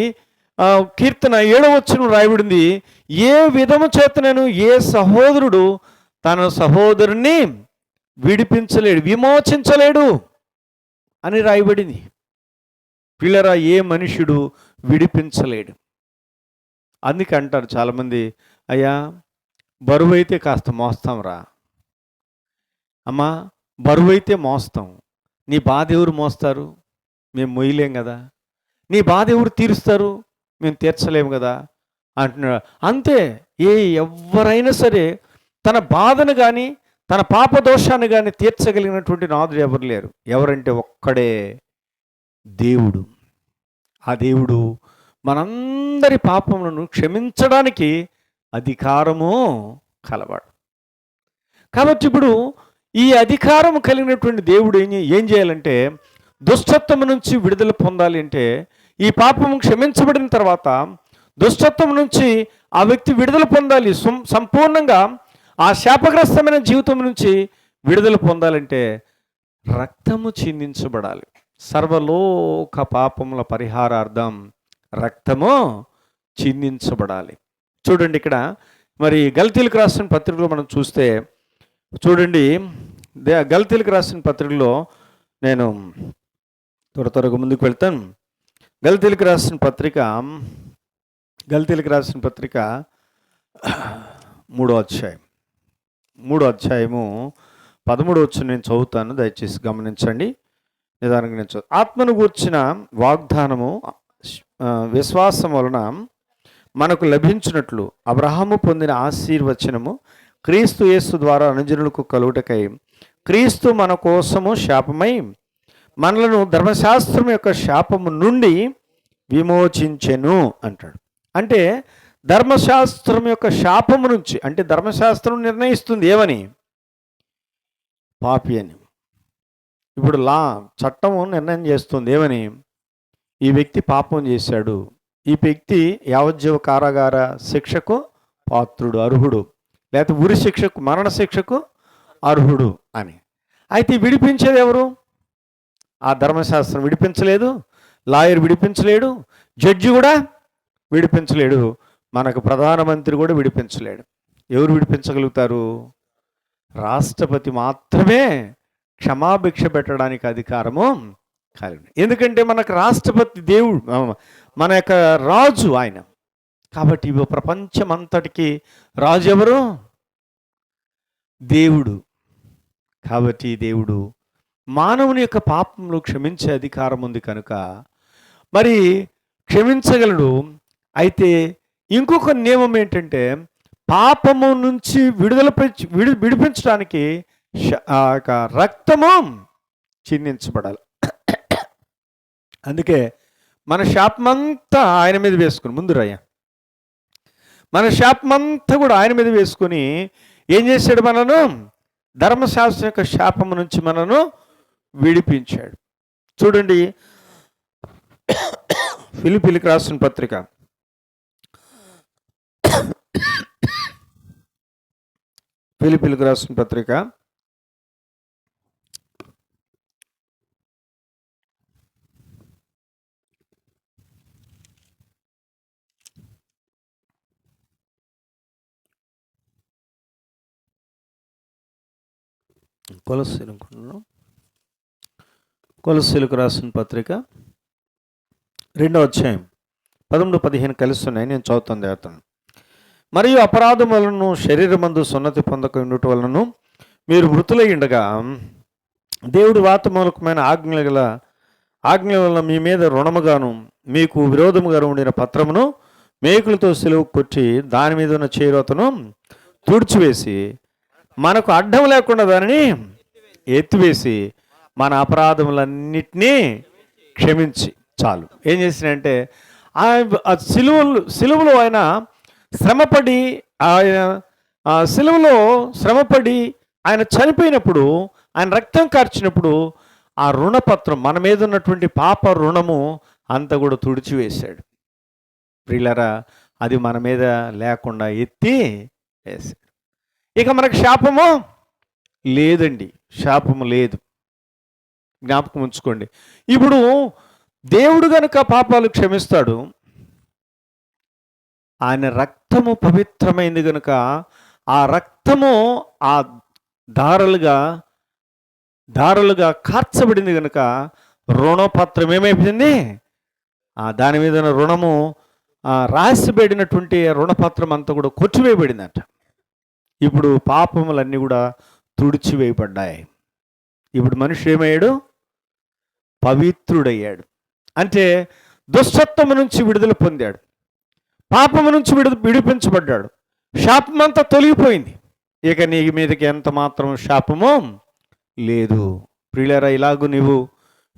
కీర్తన 7వ వచనం రాయబడింది, ఏ విధము చేతనను ఏ సహోదరుడు తన సహోదరుని విడిపించలేడు, విమోచించలేడు అని రాయబడింది. పిల్లరా, ఏ మనుష్యుడు విడిపించలేడు. అందుకే అంటారు చాలామంది, అయ్యా బరువైతే కాస్త మోస్తాం రా, అమ్మా బరువైతే మోస్తాం, నీ బాధ ఎవరు మోస్తారు? మేము మొయ్యలేం కదా. నీ బాధ ఎవరు తీరుస్తారు? మేము తీర్చలేము కదా అంటున్నాడు. అంతే, ఎవరైనా సరే తన బాధను కానీ తన పాప దోషాన్ని కానీ తీర్చగలిగినటువంటి నాదుడు ఎవరు లేరు. ఎవరంటే ఒక్కడే దేవుడు. ఆ దేవుడు మనందరి పాపములను క్షమించడానికి అధికారము కలవాడు. కాబట్టి ఇప్పుడు ఈ అధికారం కలిగినటువంటి దేవుడు ఏం చేయాలంటే, దుష్టత్వం నుంచి విడుదల పొందాలి అంటే, ఈ పాపము క్షమించబడిన తర్వాత దుష్టత్వం నుంచి ఆ వ్యక్తి విడుదల పొందాలి. సంపూర్ణంగా ఆ శాపగ్రస్తమైన జీవితం నుంచి విడుదల పొందాలంటే రక్తము చిందించబడాలి. సర్వలోక పాపముల పరిహారార్థం రక్తము చిందించబడాలి. చూడండి ఇక్కడ మరి గల్తీలకు రాసిన పత్రికలో మనం చూస్తే, చూడండి గల్తీలకు రాసిన పత్రికలో నేను త్వరగా ముందుకు వెళ్తాను. గల్తీలకు రాసిన పత్రిక 3వ అధ్యాయము 13వ వచనం నేను చదువుతాను, దయచేసి గమనించండి. నిదానంగా నేను ఆత్మను గూర్చిన వాగ్దానము విశ్వాసం వలన మనకు లభించినట్లు అబ్రహాము పొందిన ఆశీర్వచనము క్రీస్తు యేసు ద్వారా అనుజనులకు కలుగుటకై క్రీస్తు మన కోసము శాపమై మనలను ధర్మశాస్త్రం యొక్క శాపము నుండి విమోచించెను అంటాడు. అంటే ధర్మశాస్త్రం యొక్క శాపము నుంచి, అంటే ధర్మశాస్త్రం నిర్ణయిస్తుంది ఏమని? పాపి అని. ఇప్పుడు చట్టము నిర్ణయం చేస్తుంది ఏమని? ఈ వ్యక్తి పాపం చేశాడు, ఈ వ్యక్తి యావజ్జీవ కారాగార శిక్షకు పాత్రుడు, అర్హుడు, లేకపోతే ఉరి శిక్షకు, మరణ శిక్షకు అర్హుడు అని. అయితే విడిపించేది ఎవరు? ఆ ధర్మశాస్త్రం విడిపించలేదు, లాయర్ విడిపించలేడు, జడ్జి కూడా విడిపించలేడు, మనకు ప్రధానమంత్రి కూడా విడిపించలేడు. ఎవరు విడిపించగలుగుతారు? రాష్ట్రపతి మాత్రమే క్షమాభిక్ష పెట్టడానికి అధికారము కలిగి. ఎందుకంటే మనకు రాష్ట్రపతి దేవుడు, మన యొక్క రాజు ఆయన. కాబట్టి ఇవి ప్రపంచమంతటికి రాజు ఎవరు? దేవుడు. కాబట్టి దేవుడు మానవుని యొక్క పాపములు క్షమించే అధికారం ఉంది కనుక మరి క్షమించగలడు. అయితే ఇంకొక నియమం ఏంటంటే పాపము నుంచి విడిపించడానికి రక్తము చిందించబడాలి. అందుకే మన శాపమంతా ఆయన మీద వేసుకుని, ముందు రయ్య, మన శాపమంతా కూడా ఆయన మీద వేసుకొని ఏం చేశాడు? మనను ధర్మశాస్త్రం యొక్క శాపము నుంచి మనను విడిపించాడు. చూడండి, ఫిలిప్పీయులకు రాసిన పత్రిక ఫిలిప్పీయులకు రాసిన పత్రిక 2వ కొలస్సీలకు రాసిన పత్రిక 2వ అధ్యాయం 11-15 కలిసి ఉన్నాయి. నేను చదువుతాను దేవతను. మరియు అపరాధములను శరీరమందు సున్నతి పొందక ఉండటం వలన మీరు మృతులై ఉండగా దేవుడు వాతమూలకమైన ఆజ్ఞల వలన మీ మీద రుణముగాను మీకు విరోధముగాను ఉండిన పత్రమును మేకులతో సిలువ కొట్టి దాని మీద ఉన్న చేరోతను తుడిచివేసి మనకు అడ్డం లేకుండా దానిని ఎత్తివేసి మన అపరాధములన్నిటినీ క్షమించి చాలు. ఏం చేసినంటే ఆ సిలువలో ఆయన శ్రమపడి, ఆయన సిలువలో శ్రమపడి ఆయన చనిపోయినప్పుడు, ఆయన రక్తం కార్చినప్పుడు ఆ రుణపత్రం, మన మీద ఉన్నటువంటి పాప రుణము అంతా కూడా తుడిచివేశాడు. ప్రియులారా, అది మన మీద లేకుండా ఎత్తి వేశాడు. ఇక మనకు శాపము లేదండి, శాపము లేదు. జ్ఞాపకం ఉంచుకోండి. ఇప్పుడు దేవుడు గనుక పాపాలు క్షమిస్తాడు, ఆయన రక్తము పవిత్రమైంది కనుక ఆ రక్తము ఆ దారులుగా కార్చబడింది కనుక రుణపత్రం ఏమైపోయింది? దాని మీద రుణము రాసిబడినటువంటి రుణపత్రం అంతా కూడా కొట్టివేయబడిందట. ఇప్పుడు పాపములన్నీ కూడా తుడిచివేయబడ్డాయి. ఇప్పుడు మనిషి ఏమయ్యాడు? పవిత్రుడయ్యాడు. అంటే దుష్టత్వము నుంచి విడుదల పొందాడు, పాపము నుంచి విడిపించబడ్డాడు, శాపమంతా తొలగిపోయింది. ఇక నీ మీదకి ఎంత మాత్రం శాపము లేదు. ప్రియులారా, ఇలాగూ నీవు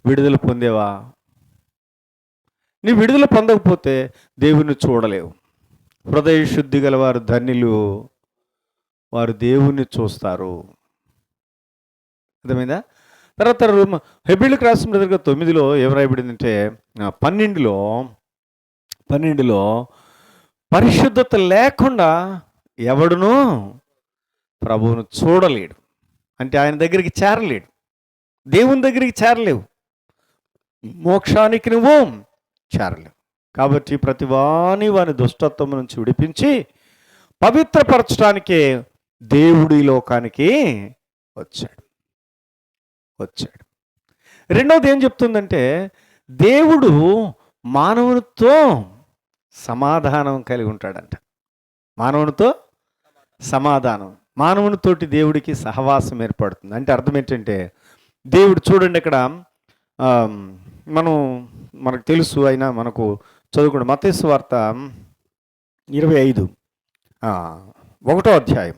విడుదల పొందేవా? నీ విడుదల పొందకపోతే దేవుని చూడలేవు. హృదయ శుద్ధి గల వారు ధన్యులు, వారు దేవుణ్ణి చూస్తారు. అర్థమైందా? తర్వాత హెబ్రీయులకు రాసిన పత్రిక 9లో ఏం రాయబడిందంటే 12లో పరిశుద్ధత లేకుండా ఎవడును ప్రభువును చూడలేడు. అంటే ఆయన దగ్గరికి చేరలేడు, దేవుని దగ్గరికి చేరలేవు, మోక్షానికి నువ్వు చేరలేవు. కాబట్టి ప్రతి వాని దుష్టత్వం నుంచి విడిపించి పవిత్రపరచడానికే దేవుడు ఈ లోకానికి వచ్చాడు. రెండవది ఏం చెప్తుందంటే, దేవుడు మానవునితో సమాధానం కలిగి ఉంటాడంట. మానవునితో సమాధానం, మానవునితోటి దేవుడికి సహవాసం ఏర్పడుతుంది. అంటే అర్థం ఏంటంటే, దేవుడు చూడండి, ఇక్కడ మనకు తెలుసు, అయినా మనకు చదువుకోండి. మత్తయి సువార్త 25 1వ అధ్యాయం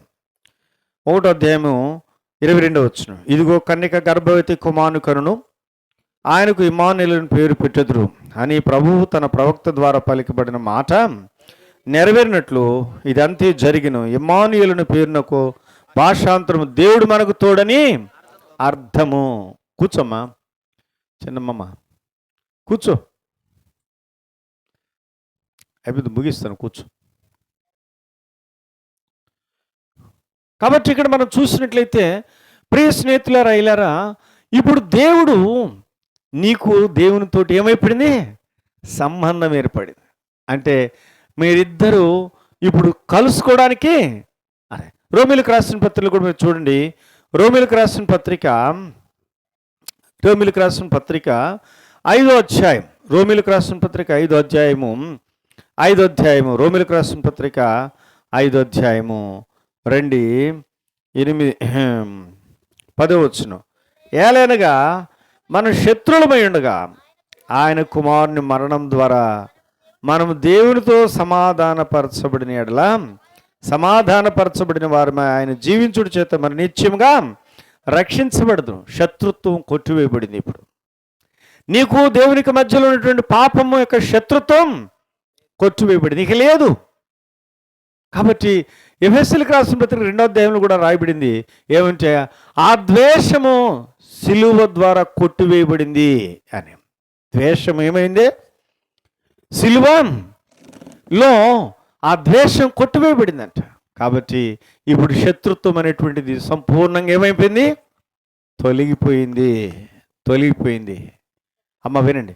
22వ వచనం. ఇదిగో కన్యక గర్భవతి కుమారుని కనును, ఆయనకు ఇమ్మానుయేలుని పేరు పెట్టెదరు అని ప్రభువు తన ప్రవక్త ద్వారా పలికబడిన మాట నెరవేరినట్లు ఇదంతే జరిగిన. ఇమ్మానుయేలుని పేరునకు భాషాంతరము దేవుడు మనకు తోడని అర్థము. కూర్చోమ్మా, చిన్నమ్మ కూర్చో. అయిపోయింది, ముగిస్తాను, కూర్చో. కాబట్టి ఇక్కడ మనం చూసినట్లయితే ప్రియ స్నేహితులారా, అయ్యారా, ఇప్పుడు దేవుడు నీకు దేవునితోటి ఏమైపడింది, సంబంధం ఏర్పడింది. అంటే మీరిద్దరూ ఇప్పుడు కలుసుకోవడానికి. అదే రోమిలకు రాసిన పత్రికలు కూడా మీరు చూడండి. రోమిలకు రాసిన పత్రిక 5వ అధ్యాయం, రోమిలకు రాసిన పత్రిక 5వ అధ్యాయము, రోమిలకు రాసిన పత్రిక 5వ అధ్యాయము 2:8-10 వచ్చును. ఏలైనగా మనం శత్రులమై ఉండగా ఆయన కుమారుని మరణం ద్వారా మనము దేవునితో సమాధానపరచబడిన ఎడల సమాధానపరచబడిన వారు ఆయన జీవించుడి చేత మరి నిత్యముగా రక్షించబడదు. శత్రుత్వం కొట్టివేయబడింది. ఇప్పుడు నీకు దేవునికి మధ్యలో ఉన్నటువంటి పాపము యొక్క శత్రుత్వం కొట్టివేయబడింది, ఇక లేదు. కాబట్టి ఎఫెసీయులకు రాసిన పత్రిక 2వ అధ్యాయంలో కూడా రాయబడింది ఏమంటే, ఆ ద్వేషము సిలువ ద్వారా కొట్టివేయబడింది అని. ద్వేషం ఏమైంది, సిలువలో ఆ ద్వేషం కొట్టివేయబడిందంట. కాబట్టి ఇప్పుడు శత్రుత్వం అనేటువంటిది సంపూర్ణంగా ఏమైపోయింది, తొలగిపోయింది. అమ్మ వినండి.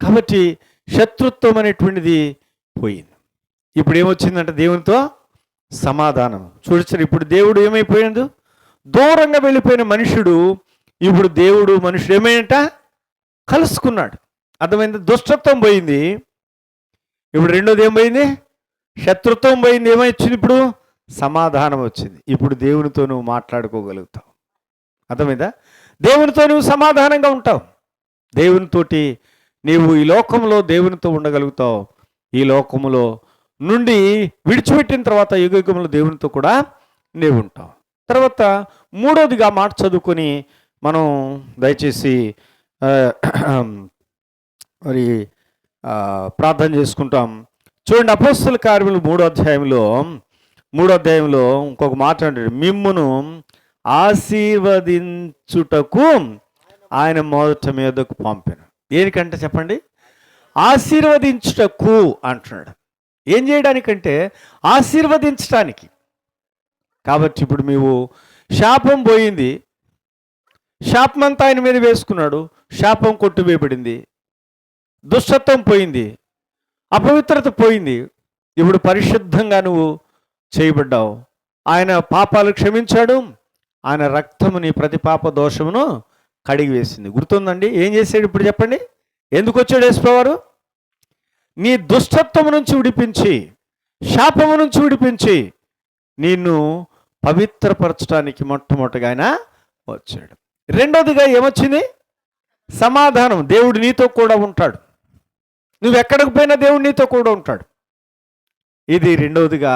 కాబట్టి శత్రుత్వం అనేటువంటిది పోయింది. ఇప్పుడు ఏమొచ్చిందంటే దేవునితో సమాధానం. చూడండి, ఇప్పుడు దేవుడు ఏమైపోయాడు, దూరంగా వెళ్ళిపోయిన మనుషుడు ఇప్పుడు దేవుడు మనుషుడు ఏమైంట కలుసుకున్నాడు. అర్థమైంది, దుష్టత్వం పోయింది. ఇప్పుడు రెండోది ఏం పోయింది, శత్రుత్వం పోయింది. ఏమైంది, ఇప్పుడు సమాధానం వచ్చింది. ఇప్పుడు దేవునితో నువ్వు మాట్లాడుకోగలుగుతావు. అర్థమైందా, దేవునితో నువ్వు సమాధానంగా ఉంటావు. దేవునితోటి నీవు ఈ లోకంలో దేవునితో ఉండగలుగుతావు. ఈ లోకములో నుండి విడిచిపెట్టిన తర్వాత యుగయుగంలో దేవునితో కూడా నీవు ఉంటావు. తర్వాత మూడోదిగా మాట చదువుకొని మనం దయచేసి మరి ప్రార్థన చేసుకుంటాం. చూడండి, అపోస్తల కార్యములు 3వ అధ్యాయంలో ఇంకొక మాట అంటాడు, మిమ్మును ఆశీర్వదించుటకు ఆయన మొదట మీదకు పంపాను. దేనికంటే చెప్పండి, ఆశీర్వదించుటకు అంటున్నాడు. ఏం చేయడానికంటే ఆశీర్వదించడానికి. కాబట్టి ఇప్పుడు నీవు శాపం పోయింది, శాపం అంతా ఆయన మీద వేసుకున్నాడు, శాపం కొట్టివేయబడింది. దుష్టత్వం పోయింది, అపవిత్రత పోయింది. ఇప్పుడు పరిశుద్ధంగా నువ్వు చేయబడ్డావు. ఆయన పాపాలు క్షమించాడు, ఆయన రక్తము నీ ప్రతి పాప దోషమును కడిగి వేసింది. గుర్తుందండి, ఏం చేశాడు ఇప్పుడు చెప్పండి, ఎందుకు వచ్చాడు యేసువారు, నీ దుష్టత్వము నుంచి విడిపించి, శాపము నుంచి విడిపించి నిన్ను పవిత్రపరచడానికి మొట్టమొదటిగా ఆయన వచ్చాడు. రెండోదిగా ఏమొచ్చింది, సమాధానం. దేవుడు నీతో కూడా ఉంటాడు, నువ్వు ఎక్కడికి పోయినా దేవుడు నీతో కూడా ఉంటాడు. ఇది రెండవదిగా,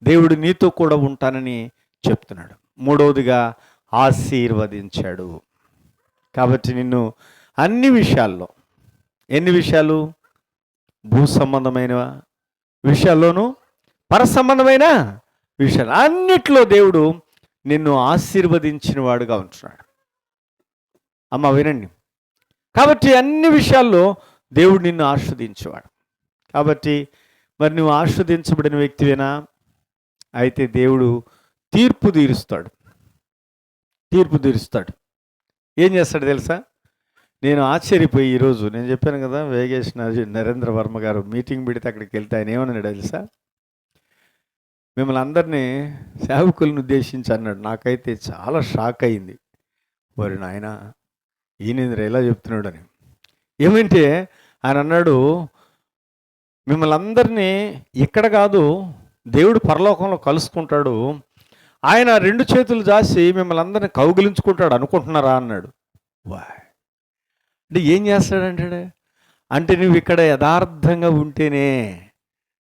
దేవుడు నీతో కూడా ఉంటానని చెప్తున్నాడు. మూడవదిగా ఆశీర్వదించాడు. కాబట్టి నిన్ను అన్ని విషయాల్లో, ఎన్ని విషయాలు, భూ సంబంధమైన విషయాల్లోనూ పర సంబంధమైన విషయాలు అన్నిట్లో దేవుడు నిన్ను ఆశీర్వదించిన వాడుగా ఉంటున్నాడు. అమ్మ వినండి, కాబట్టి అన్ని విషయాల్లో దేవుడు నిన్ను ఆస్వాదించేవాడు. కాబట్టి మరి నువ్వు ఆస్వాదించబడిన వ్యక్తివేనా? అయితే దేవుడు తీర్పు తీరుస్తాడు. ఏం చేస్తాడు తెలుసా? నేను ఆశ్చర్యపోయి ఈరోజు నేను చెప్పాను కదా, వేగేష్ నరేంద్ర వర్మ గారు మీటింగ్ పెడితే అక్కడికి వెళ్తే ఆయన ఏమన్నాడు తెలుసా? మిమ్మల్ని అందరినీ సేవకులను ఉద్దేశించి అన్నాడు. నాకైతే చాలా షాక్ అయింది. మరి నాయన ఈయనేంద్ర ఎలా చెప్తున్నాడు అని. ఏమంటే ఆయన అన్నాడు, మిమ్మల్ని అందరినీ ఇక్కడ కాదు, దేవుడు పరలోకంలో కలుసుకుంటాడు, ఆయన 2 చేతులు జాసి మిమ్మల్ని అందరినీ కౌగిలించుకుంటాడు అనుకుంటున్నారా అన్నాడు. వా, అంటే ఏం చేస్తాడంటాడు అంటే, నువ్వు ఇక్కడ యథార్థంగా ఉంటేనే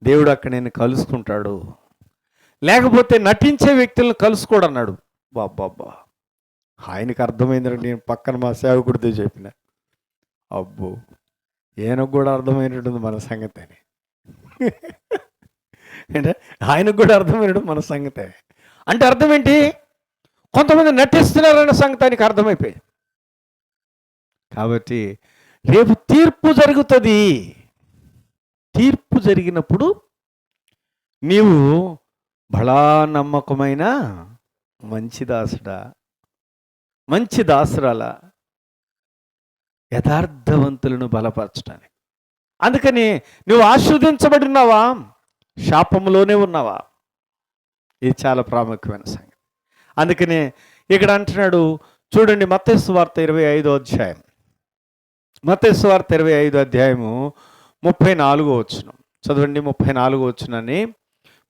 దేవుడు అక్కడ నేను కలుసుకుంటాడు, లేకపోతే నటించే వ్యక్తులను కలుసుకోడు అన్నాడు. బాబ్బా, ఆయనకు అర్థమైందంటే నేను పక్కన మా సేవకుడితో చెప్పిన, అబ్బో ఈయనకు కూడా అర్థమైనట్టుంది మన సంగతి అని. అంటే ఆయనకు కూడా అర్థమైనట్టు మన సంగతే. అంటే అర్థం ఏంటి? కొంతమంది నటిస్తున్నారన్న సంగతి ఆయనకు అర్థమైపోయింది. కాబట్టి రేపు తీర్పు జరుగుతుంది. తీర్పు తప్పు జరిగినప్పుడు నీవు బలా నమ్మకమైన మంచి దాసుడా, మంచి దాసురాలా, యథార్థవంతులను బలపరచడానికి. అందుకని నువ్వు ఆశీర్వదించబడినావా, శాపంలోనే ఉన్నావా? ఇది చాలా ప్రాముఖ్యమైన సంగతి. అందుకనే ఇక్కడ అంటున్నాడు చూడండి, మత్తయి సువార్త 25వ అధ్యాయం, మత్తయి సువార్త 25వ అధ్యాయము 34వ వచనం చదవండి. 34వ వచనాన్ని,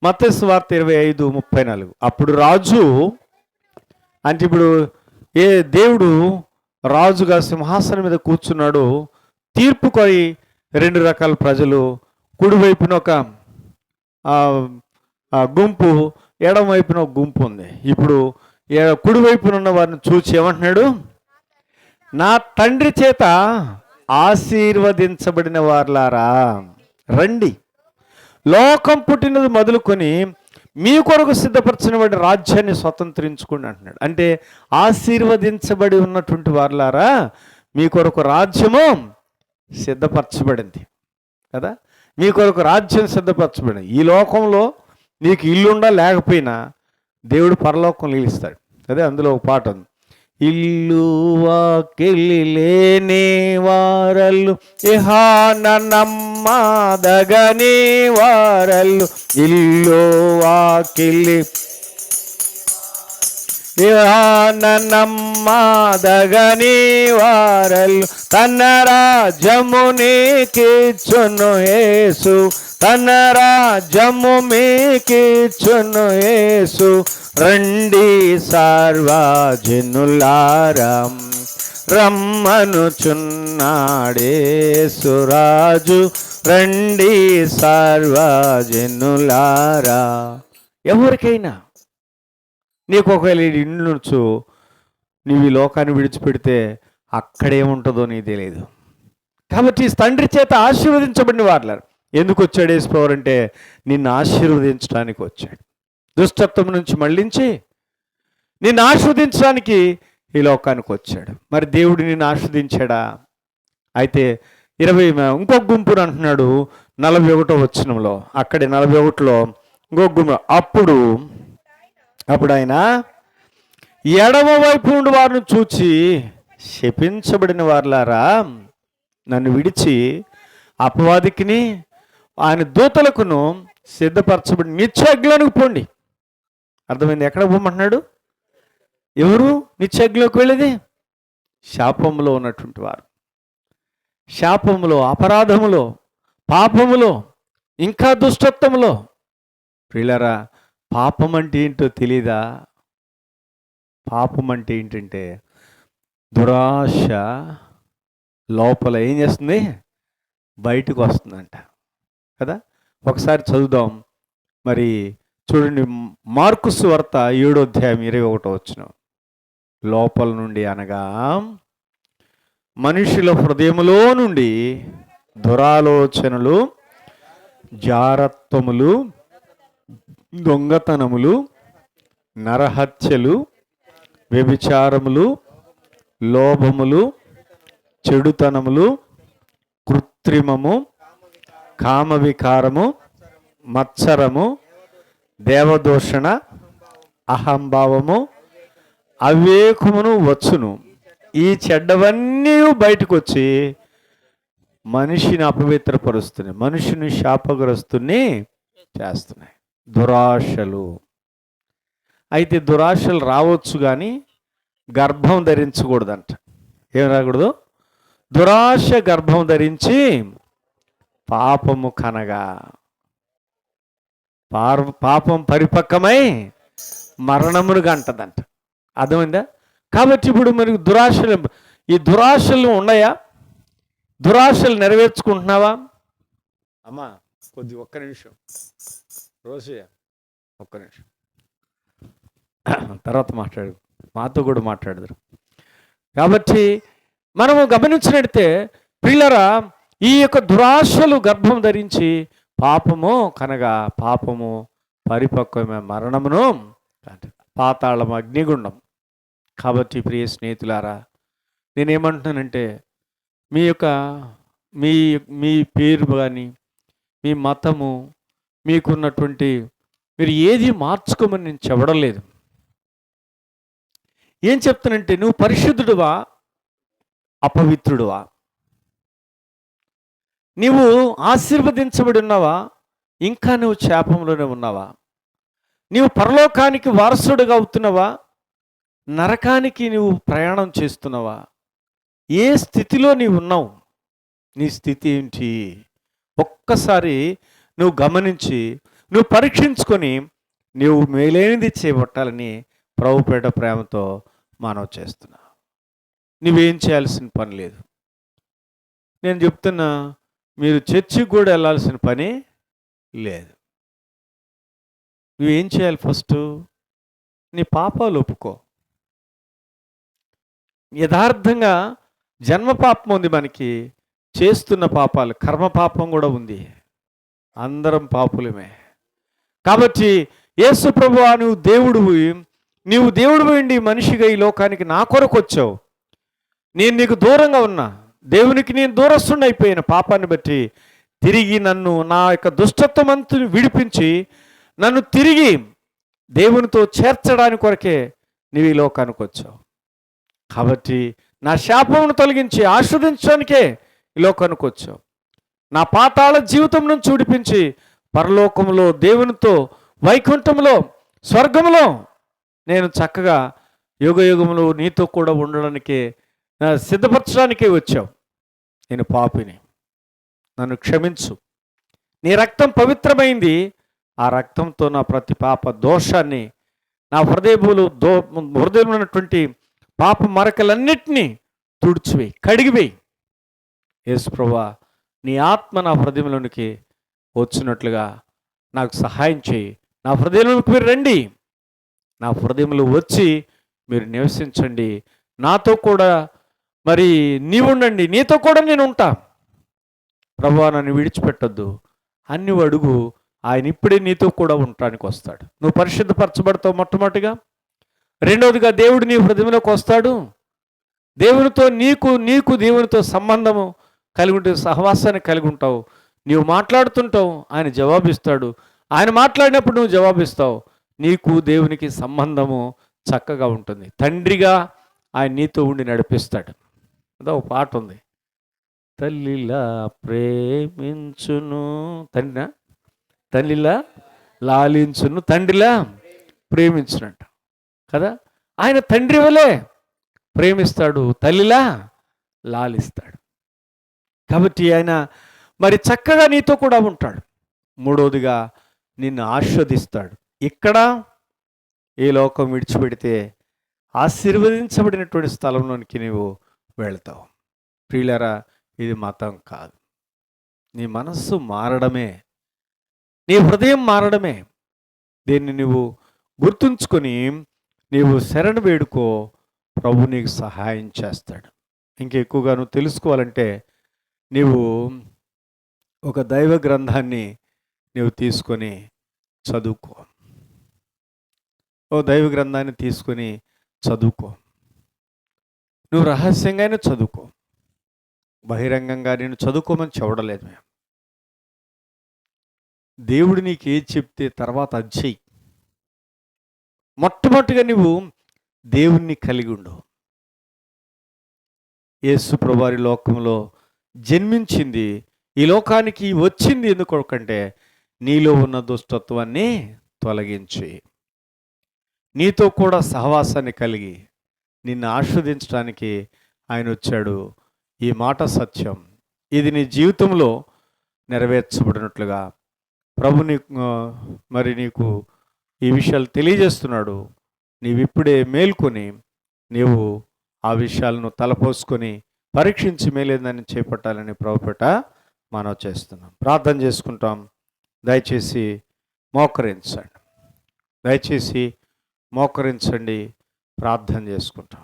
మత్తయి సువార్త 25:34. అప్పుడు రాజు అంటే ఇప్పుడు దేవుడు రాజుగా సింహాసనం మీద కూర్చున్నాడు. తీర్పు కొరి 2 రకాల ప్రజలు, కుడివైపున ఒక గుంపు, ఎడమవైపున ఒక గుంపు ఉంది. ఇప్పుడు కుడివైపున ఉన్న వారిని చూసి ఏమంటున్నాడు? నా తండ్రి చేత ఆశీర్వదించబడిన వారులారా రండి, లోకం పుట్టినది మొదలుకొని మీ కొరకు సిద్ధపరచిన వాడి రాజ్యాన్ని స్వతంత్రించుకోండి అంటున్నాడు. అంటే ఆశీర్వదించబడి ఉన్నటువంటి వారులారా, మీ కొరకు రాజ్యము సిద్ధపరచబడింది కదా. మీ కొరకు రాజ్యం సిద్ధపరచబడింది. ఈ లోకంలో నీకు ఇల్లుండా లేకపోయినా దేవుడు పరలోకం నిలుస్తాడు. అదే అందులో ఒక పాట ఉంది, ఇల్లు వాకిలి లేని వారల్లు ఇహాన నమ్మదగని వారల్లు, ఇల్లు వాకిలి ఇహాన నమ్మదగని వారల్లు, తన రాజ్యము నీకిచ్చును యేసు, తన రాజ్యము మీకిచ్చును యేసు. రండి సర్వజనులారా, రమ్మనుచున్నాడేసు రాజు, రండి సర్వజనులారా. ఎవరికైనా నీకు ఒకవేళ ఇండ్లుంచు, నీవు ఈ లోకాన్ని విడిచిపెడితే అక్కడేముంటుందో నీకు తెలియదు. కాబట్టి తండ్రి చేత ఆశీర్వదించబడిన వారులారు. ఎందుకు వచ్చాడు యేసుప్రభువు అంటే నిన్ను ఆశీర్వదించడానికి వచ్చాడు. దుష్టత్వం నుంచి మళ్ళించి నిన్ను ఆశీర్వదించడానికి ఈ లోకానికి వచ్చాడు. మరి దేవుడు నిన్ను ఆశీర్వదించాడా? అయితే ఇంకొక గుంపును అంటున్నాడు 41వ వచనంలో. అక్కడే 41లో ఇంకొక గుంపు. అప్పుడు ఆయన ఎడమ వైపు నుండి వారిని చూచి, శపించబడిన వారులారా, నన్ను విడిచి అపవాదికిని ఆయన దూతలకును సిద్ధపరచబడి నిత్యాగ్నిలోకి పోండి. అర్థమైంది? ఎక్కడ పోమంటున్నాడు? ఎవరు నిత్యాగ్నిలోకి వెళ్ళేది? శాపములో ఉన్నటువంటి వారు, శాపములో, అపరాధములో, పాపములో, ఇంకా దుష్టత్వములో. ప్రియులారా, పాపం అంటే ఏంటో తెలీదా? పాపం అంటే ఏంటంటే దురాశ లోపల ఏం చేస్తుంది? బయటకు వస్తుందంట కదా. ఒకసారి చదువుదాం. మరి చూడండి, మార్కు సువార్త 7వ అధ్యాయం 21వ వచనం. లోపల నుండి అనగా మనుషుల హృదయములో నుండి దురాలోచనలు, జారత్వములు, దొంగతనములు, నరహత్యలు, వ్యభిచారములు, లోభములు, చెడుతనములు, కృత్రిమము, కామవికారము, మత్సరము, దేవదూషణ, అహంభావము, అవివేకమును వచ్చును. ఈ చెడ్డవన్నీ బయటకు వచ్చి మనిషిని అపవిత్రపరుస్తున్నాయి, మనిషిని శాపగ్రస్తుని చేస్తున్నాయి. దురాశలు. అయితే దురాశలు రావచ్చు కానీ గర్భం ధరించకూడదంట. ఏం రాకూడదు? దురాశ గర్భం ధరించి పాపము కనగా పాపం పరిపక్వమై మరణమును గంటదంట. అర్థమైందా? కాబట్టి ఇప్పుడు మరి ఈ దురాశలు ఉన్నాయా? దురాశలు నెరవేర్చుకుంటున్నావా? అమ్మా ఒక్క నిమిషం, రోజయ్య ఒక్క నిమిషం, తర్వాత మాట్లాడు, మాతో కూడా మాట్లాడదురు. కాబట్టి మనము గమనించినట్టే ప్రియులారా, ఈ యొక్క దురాశలు గర్భం ధరించి పాపము కనగా పాపము పరిపక్వమైన మరణమును, పాతాళం, అగ్నిగుండం. కాబట్టి ప్రియ స్నేహితులారా, నేనేమంటున్నానంటే మీ పేరు కానీ మీ మతము, మీకున్నటువంటి మీరు ఏది మార్చుకోమని నేను చెప్పడం లేదు. ఏం చెప్తానంటే, నువ్వు పరిశుద్ధుడువా అపవిత్రుడువా? నీవు ఆశీర్వదించబడి ఉన్నావా, ఇంకా నువ్వు శాపంలోనే ఉన్నావా? నీవు పరలోకానికి వారసుడుగా అవుతున్నావా, నరకానికి నువ్వు ప్రయాణం చేస్తున్నావా? ఏ స్థితిలో నీవు ఉన్నావు? నీ స్థితి ఏంటి? ఒక్కసారి నువ్వు గమనించి నువ్వు పరీక్షించుకొని నువ్వు మేలైనది చేపట్టాలని ప్రభుపేట ప్రేమతో మనవి చేస్తున్నా. నువ్వేం చేయాల్సిన పని లేదు. నేను చెప్తున్నా, మీరు చర్చికి కూడా వెళ్ళాల్సిన పని లేదు. నువ్వేం చేయాలి? ఫస్ట్ నీ పాపాలు ఒప్పుకో. యథార్థంగా జన్మ పాపం ఉంది, మనకి చేస్తున్న పాపాలు, కర్మ పాపం కూడా ఉంది. అందరం పాపులమే. కాబట్టి యేసు ప్రభువా, నీవు దేవుడు పోయిండి మనిషిగా ఈ లోకానికి నా కొరకు వచ్చావు. నేను నీకు దూరంగా ఉన్నా, దేవునికి నేను దూరస్తున్న అయిపోయిన పాపాన్ని బట్టి తిరిగి నన్ను నా యొక్క దుష్టత్వం అంతా విడిపించి నన్ను తిరిగి దేవునితో చేర్చడానికి కొరకే నీవు ఈ లోకానికి వచ్చావు. కాబట్టి నా శాపమును తొలగించి ఆస్వాదించడానికే ఈ లోకానికి వచ్చావు. నా పాతాళ జీవితం నుంచి విడిపించి పరలోకంలో దేవునితో, వైకుంఠంలో, స్వర్గంలో నేను చక్కగా యుగయుగములు నీతో కూడా ఉండడానికే, సిద్ధపరచడానికే వచ్చావు. నేను పాపిని, నన్ను క్షమించు. నీ రక్తం పవిత్రమైంది. ఆ రక్తంతో నా ప్రతి పాప దోషాన్ని, నా హృదయంలో ఉన్నటువంటి పాప మరకలన్నిటినీ తుడిచివేయి, కడిగివేయి. యేసు ప్రభువా, నీ ఆత్మ నా హృదయంలోనికి వచ్చినట్లుగా నాకు సహాయం చేయి. నా హృదయంలోనికి మీరు రండి, నా హృదయంలో వచ్చి మీరు నివసించండి. నాతో కూడా మరి నీవు ఉండండి, నీతో కూడా నేను ఉంటా. ప్రభువా, నన్ను విడిచిపెట్టొద్దు అన్ని అడుగు. ఆయన ఇప్పుడే నీతో కూడా ఉండటానికి వస్తాడు. నువ్వు పరిశుద్ధపరచబడతావు మొట్టమొదటిగా. రెండవదిగా దేవుడు నీ హృదయంలోకి వస్తాడు. దేవునితో నీకు దేవునితో సంబంధము కలిగి ఉంటే, సహవాసాన్ని కలిగి ఉంటావు. నీవు మాట్లాడుతుంటావు, ఆయన జవాబిస్తాడు. ఆయన మాట్లాడినప్పుడు నువ్వు జవాబిస్తావు. నీకు దేవునికి సంబంధము చక్కగా ఉంటుంది. తండ్రిగా ఆయన నీతో ఉండి నడిపిస్తాడు. అదో ఒక పాట ఉంది, తల్లిలా ప్రేమించును, తల్లిలా లాలించును, తండ్రిలా ప్రేమించునంట కదా. ఆయన తండ్రి వలె ప్రేమిస్తాడు, తల్లిలా లాలిస్తాడు. కాబట్టి ఆయన మరి చక్కగా నీతో కూడా ఉంటాడు. మూడవదిగా నిన్ను ఆస్వాదిస్తాడు. ఇక్కడ ఈ లోకం విడిచిపెడితే ఆశీర్వదించబడినటువంటి స్థలంలోనికి నీవు వెళ్తావు. ప్రియులారా, ఇది మతం కాదు. నీ మనస్సు మారడమే, నీ హృదయం మారడమే. దీన్ని నువ్వు గుర్తుంచుకొని నీవు శరణు వేడుకో, ప్రభు నీకు సహాయం చేస్తాడు. ఇంకెక్కువగా నువ్వు తెలుసుకోవాలంటే నీవు ఒక దైవ గ్రంథాన్ని నీవు తీసుకొని చదువుకో. ఓ దైవ గ్రంథాన్ని తీసుకొని చదువుకో. నువ్వు రహస్యంగానే చదువుకో, బహిరంగంగా నేను చదువుకోమని చూడలేదు మేము. దేవుడు నీకు ఏది చెప్తే తర్వాత అది చెయ్యి. మొట్టమొదటిగా నువ్వు దేవుణ్ణి కలిగి ఉండు. యేసు ప్రభువారి లోకంలో జన్మించింది, ఈ లోకానికి వచ్చింది ఎందుకంటే నీలో ఉన్న దుష్టత్వాన్ని తొలగించి నీతో కూడా సహవాసాన్ని కలిగి నిన్ను ఆస్వాదించడానికి ఆయన వచ్చాడు. ఈ మాట సత్యం. ఇది నీ జీవితంలో నెరవేర్చబడినట్లుగా ప్రభు నీకు ఈ విషయాలు తెలియజేస్తున్నాడు. నీవిప్పుడే మేల్కొని నీవు ఆ విషయాలను తలపోసుకొని పరీక్షించి మేలేదని చేపట్టాలని ప్రభుపేట మనం చేస్తున్నాం. ప్రార్థన చేసుకుంటాం. దయచేసి మోకరించండి. ప్రార్థన చేసుకుంటాం.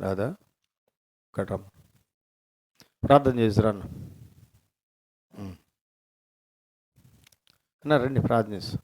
రాదా కటం ప్రార్థన చేసిరాను అన్నా, రండి ప్రార్థన చేస్తాం.